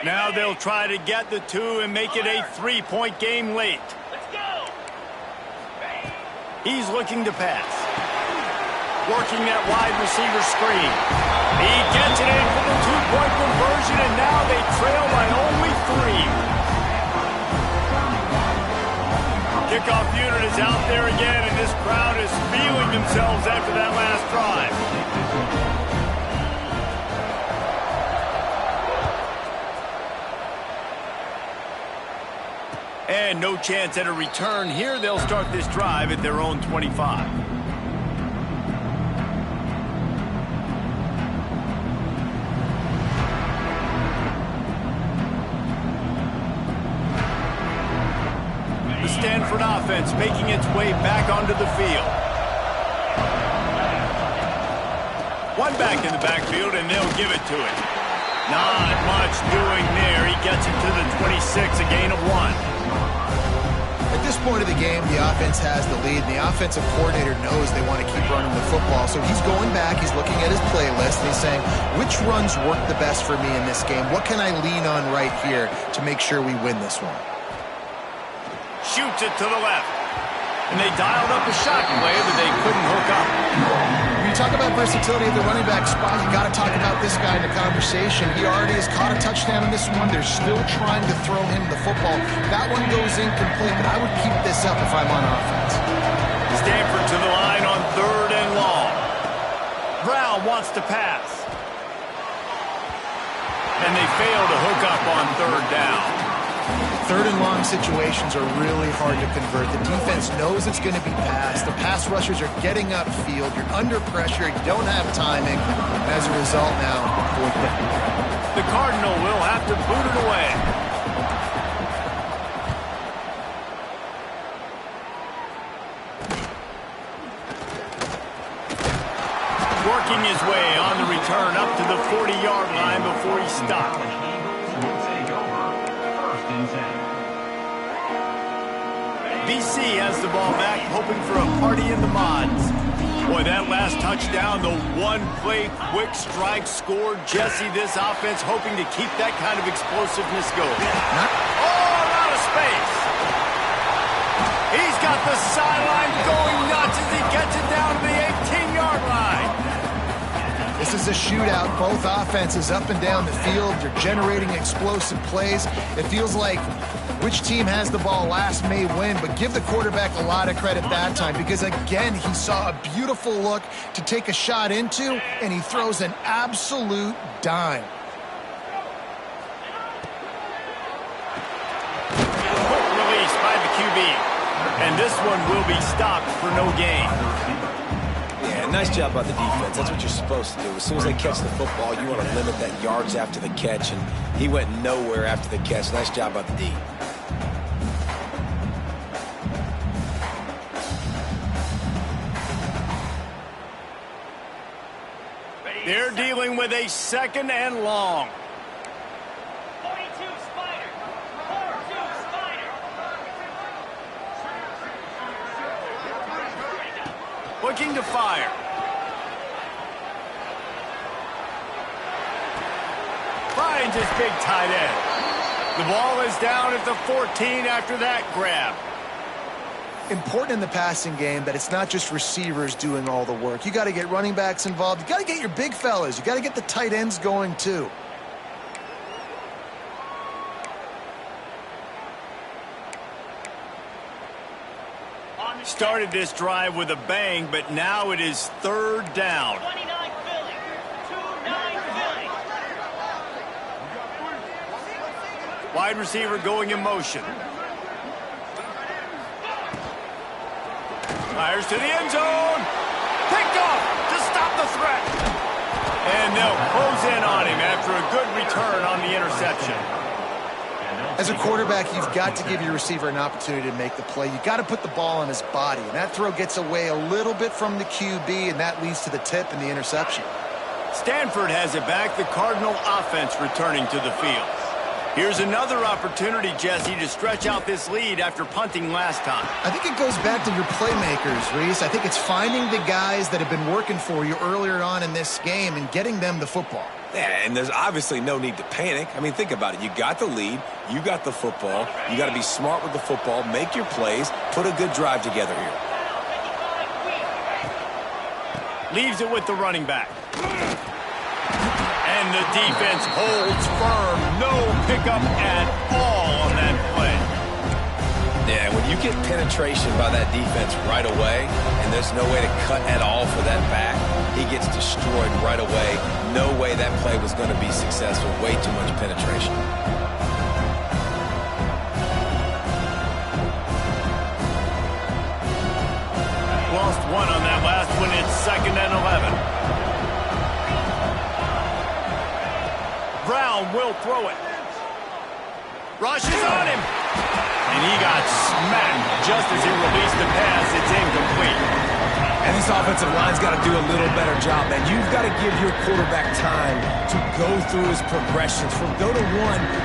Now they'll try to get the 2 and make it a 3-point game late. Let's go. He's looking to pass. Working that wide receiver screen. He gets it in for the 2-point conversion, and now they trail by only 3. Kickoff unit is out there again, and this crowd is feeling themselves after that last drive. And no chance at a return here. They'll start this drive at their own 25. The Stanford offense making its way back onto the field. One back in the backfield, and they'll give it to it. Not much doing there. He gets it to the 26, a gain of 1. At this point of the game, the offense has the lead, and the offensive coordinator knows they want to keep running the football. So he's going back, he's looking at his playlist, and he's saying, which runs work the best for me in this game? What can I lean on right here to make sure we win this one? Shoots it to the left. And they dialed up a shot play that they couldn't hook up. When you talk about versatility at the running back spot, you got to talk about this guy in the conversation. He already has caught a touchdown in this one. They're still trying to throw him the football. That one goes incomplete, but I would keep this up if I'm on offense. Stanford to the line on 3rd and long. Brown wants to pass. And they fail to hook up on 3rd down. 3rd and long situations are really hard to convert. The defense knows it's going to be passed. The pass rushers are getting upfield. You're under pressure. You don't have timing. And as a result now, 4th down. The Cardinal will have to boot it away. Working his way on the return up to the 40-yard line before he stopped. BC has the ball back, hoping for a party in the mods. Boy, that last touchdown, the one-play quick strike score. Jesse, this offense hoping to keep that kind of explosiveness going. Oh, out of space. He's got the sideline going nuts as he gets it down to the 18-yard line. This is a shootout. Both offenses up and down the field. They're generating explosive plays. It feels like which team has the ball last may win, but give the quarterback a lot of credit that time because, again, he saw a beautiful look to take a shot into, and he throws an absolute dime. Quick release by the QB, and this one will be stopped for no gain. Yeah, nice job by the defense. That's what you're supposed to do. As soon as they catch the football, you want to limit that yards after the catch, and he went nowhere after the catch. Nice job by the D. They're dealing with a 2nd and long. 42 Spider. 4-2 Spider. Looking to fire. Finds his big tight end. The ball is down at the 14 after that grab. Important in the passing game that it's not just receivers doing all the work. You got to get running backs involved. You got to get your big fellas. You got to get the tight ends going too. Started this drive with a bang, but now it is 3rd down. 29 Philly. 2-9 Philly. Wide receiver going in motion. Fires to the end zone. Picked off to stop the threat. And they'll close in on him after a good return on the interception. As a quarterback, you've got to give your receiver an opportunity to make the play. You've got to put the ball on his body. And that throw gets away a little bit from the QB, and that leads to the tip and the interception. Stanford has it back. The Cardinal offense returning to the field. Here's another opportunity, Jesse, to stretch out this lead after punting last time. I think it goes back to your playmakers, Reese. I think it's finding the guys that have been working for you earlier on in this game and getting them the football. Yeah, and there's obviously no need to panic. I mean, think about it. You got the lead. You got the football. You got to be smart with the football. Make your plays. Put a good drive together here. Leaves it with the running back. And the defense holds firm. No pickup at all on that play. Yeah, when you get penetration by that defense right away, and there's no way to cut at all for that back, he gets destroyed right away. No way that play was going to be successful. Way too much penetration. Lost one on that last one. It's 2nd and 11. Brown will throw it. Rushes on him. And he got smacked just as he released the pass. It's incomplete. And this offensive line's got to do a little better job, man. You've got to give your quarterback time to go through his progressions from go to 1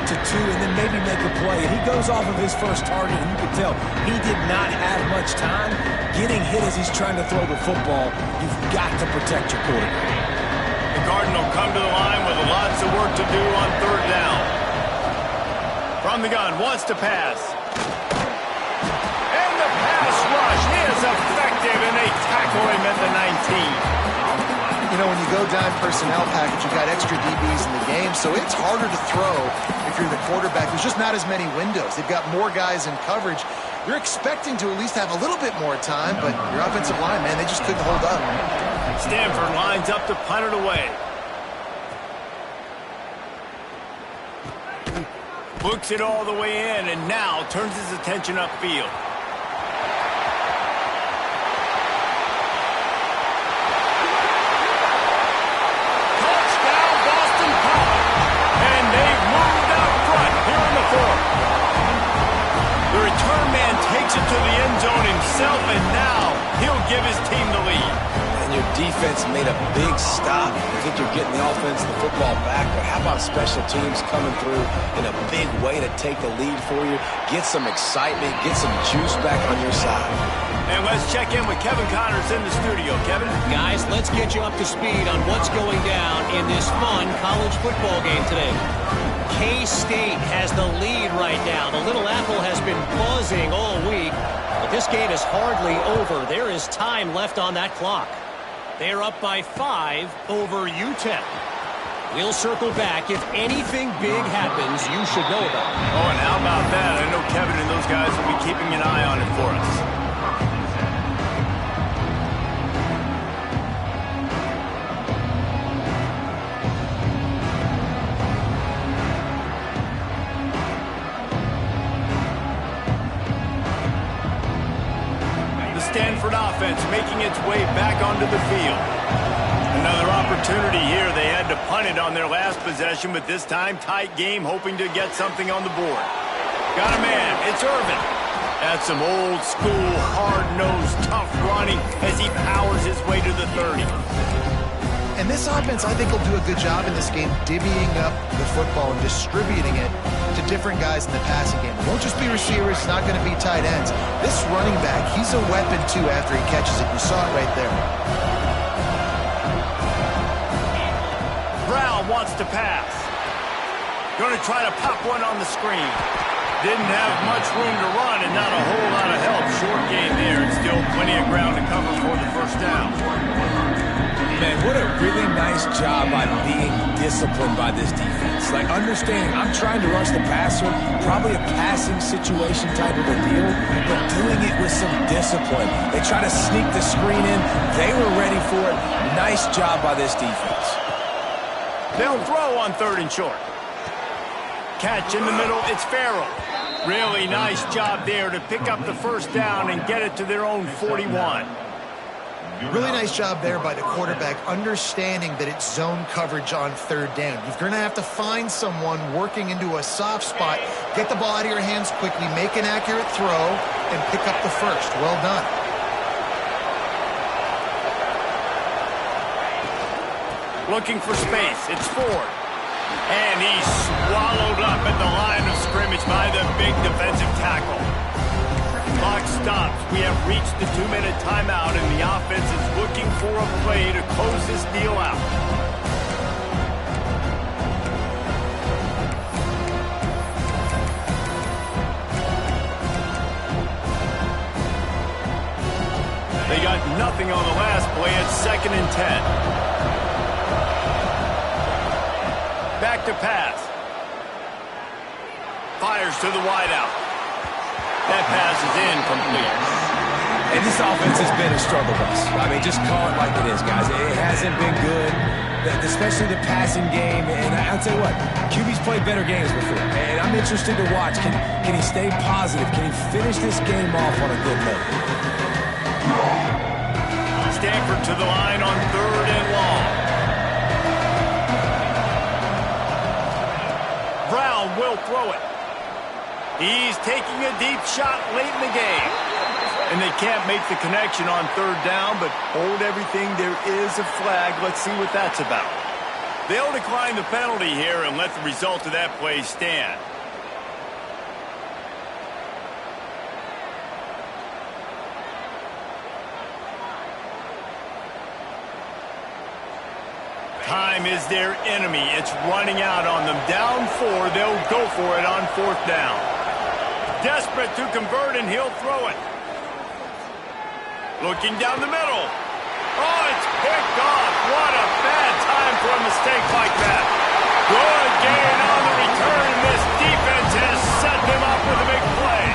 to 2 and then maybe make a play. And he goes off of his first target, and you can tell he did not have much time getting hit as he's trying to throw the football. You've got to protect your quarterback. The Cardinal come to the line with lots of work to do on 3rd down. From the gun, wants to pass. And the pass rush is effective, and they tackle him at the 19. You know, when you go dime personnel package, you've got extra DBs in the game, so it's harder to throw if you're the quarterback. There's just not as many windows. They've got more guys in coverage. You're expecting to at least have a little bit more time, but your offensive line, man, they just couldn't hold up. Stanford lines up to punt it away. Books it all the way in, and now turns his attention upfield. Touchdown, Boston College. And they've moved out front here in the 4th. The return man takes it to the end zone himself, and now he'll give his team the lead. And your defense made a big stop. I think you're getting the offense, the football back, but how about special teams coming through in a big way to take the lead for you? Get some excitement, get some juice back on your side. And let's check in with Kevin Connors in the studio. Kevin? Guys, let's get you up to speed on what's going down in this fun college football game today. K-State has the lead right now. The Little Apple has been buzzing all week, but this game is hardly over. There is time left on that clock. They're up by 5 over UTEP. We'll circle back. If anything big happens, you should know about it. Oh, and how about that? I know Kevin and those guys will be keeping an eye on it for us. Stanford offense making its way back onto the field. Another opportunity here. They had to punt it on their last possession, but this time tight game, hoping to get something on the board. Got a man. It's Irvin. That's some old school, hard-nosed, tough running as he powers his way to the 30. And this offense, I think, will do a good job in this game divvying up the football and distributing it to different guys in the passing game. It won't just be receivers. It's not going to be tight ends. This running back, he's a weapon, too, after he catches it. You saw it right there. Brown wants to pass. Going to try to pop one on the screen. Didn't have much room to run and not a whole lot of help. Short gain there and still plenty of ground to cover for the 1st down. Man, what a really nice job by being disciplined by this defense. Like, understanding I'm trying to rush the passer, probably a passing situation type of a deal, but doing it with some discipline. They try to sneak the screen in. They were ready for it. Nice job by this defense. They'll throw on 3rd and short. Catch in the middle. It's Farrell. Really nice job there to pick up the first down and get it to their own 41. Really nice job there by the quarterback, understanding that it's zone coverage on third down. You're going to have to find someone working into a soft spot, get the ball out of your hands quickly, make an accurate throw, and pick up the first. Well done. Looking for space. It's Ford. And he's swallowed up at the line of scrimmage by the big defensive tackle. Clock stops. We have reached the 2-minute timeout, and the offense is looking for a play to close this deal out. They got nothing on the last play. It's 2nd and 10. Back to pass. Fires to the wideout. That pass is incomplete. And this offense has been a struggle bus. I mean, just call it like it is, guys. It hasn't been good, especially the passing game. And I'll tell you what, QB's played better games before. And I'm interested to watch. Can he stay positive? Can he finish this game off on a good note? Stanford to the line on 3rd and long. Brown will throw it. He's taking a deep shot late in the game. And they can't make the connection on 3rd down, but hold everything. There is a flag. Let's see what that's about. They'll decline the penalty here and let the result of that play stand. Time is their enemy. It's running out on them. Down 4, they'll go for it on 4th down. Desperate to convert, and he'll throw it. Looking down the middle. Oh, it's picked off. What a bad time for a mistake like that. Good gain on the return. This defense has set them up with a big play.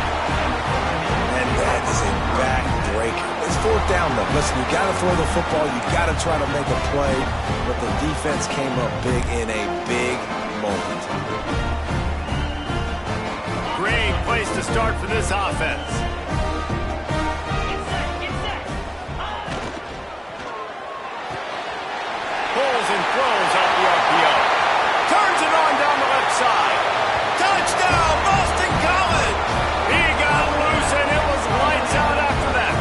And that is a back-breaker. It's 4th down, though. Listen, you got to throw the football. You got to try to make a play. But the defense came up big in a big moment. Great place to start for this offense. Pulls and throws off the RPO. Turns it on down the left side. Touchdown, Boston College! He got loose, and it was lights out after that.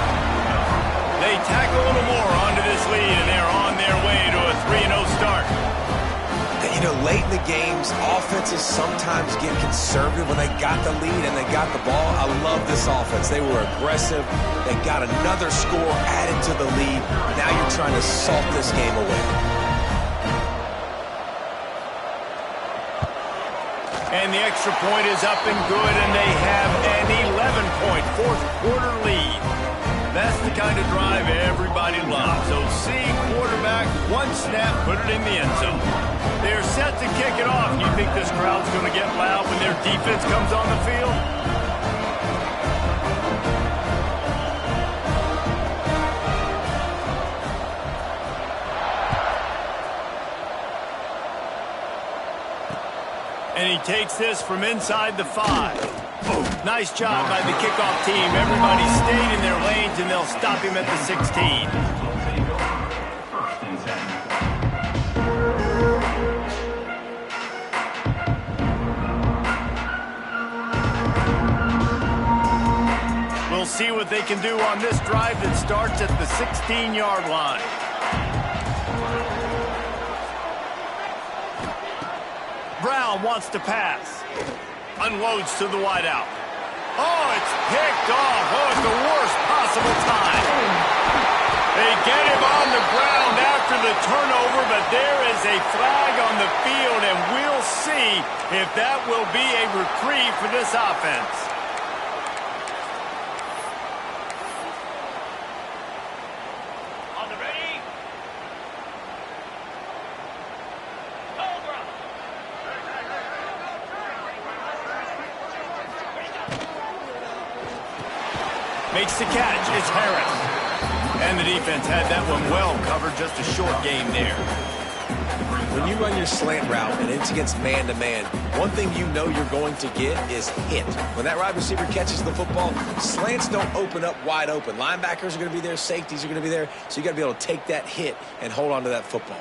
They tack a little more onto this lead, and they're on their way to a 3-0 start. You know, late in the games, offenses sometimes get conservative when they got the lead and they got the ball. I love this offense. They were aggressive. They got another score added to the lead. Now you're trying to salt this game away. And the extra point is up and good, and they have an 11-point fourth-quarter lead. That's the kind of drive everybody loves. So see quarterback, one snap, put it in the end zone. They're set to kick it off. You think this crowd's going to get loud when their defense comes on the field? And he takes this from inside the 5. Nice job by the kickoff team. Everybody stayed in their lanes, and they'll stop him at the 16. We'll see what they can do on this drive that starts at the 16-yard line. Brown wants to pass. Unloads to the wideout. Oh, it's picked off. Oh, it's the worst possible time. They get him on the ground after the turnover, but there is a flag on the field, and we'll see if that will be a reprieve for this offense. Makes the catch. It's Harris. And the defense had that one well covered. Just a short game there. When you run your slant route and it's against man-to-man, one thing you know you're going to get is hit. When that wide receiver catches the football, slants don't open up wide open. Linebackers are going to be there, safeties are going to be there, so you got to be able to take that hit and hold on to that football.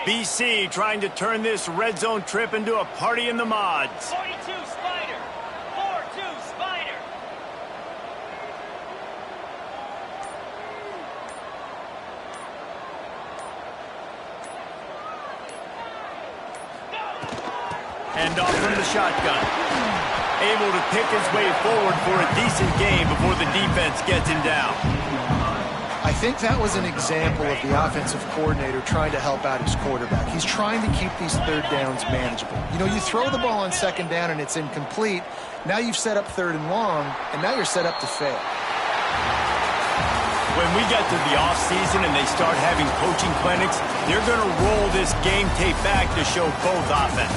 BC trying to turn this red zone trip into a party in the mods. 42 Spider. 4-2 Spider. Hand off from the shotgun. Able to pick his way forward for a decent gain before the defense gets him down. I think that was an example of the offensive coordinator trying to help out his quarterback. He's trying to keep these third downs manageable. You know, you throw the ball on second down and it's incomplete. Now you've set up third and long, and now you're set up to fail. When we get to the offseason and they start having coaching clinics, they're going to roll this game tape back to show both offenses.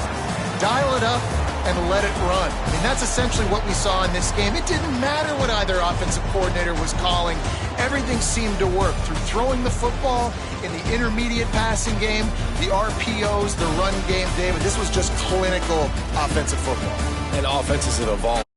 Dial it up and let it run. I mean, that's essentially what we saw in this game. It didn't matter what either offensive coordinator was calling. Everything seemed to work through throwing the football in the intermediate passing game, the RPOs, the run game, David. This was just clinical offensive football. And offenses have evolved.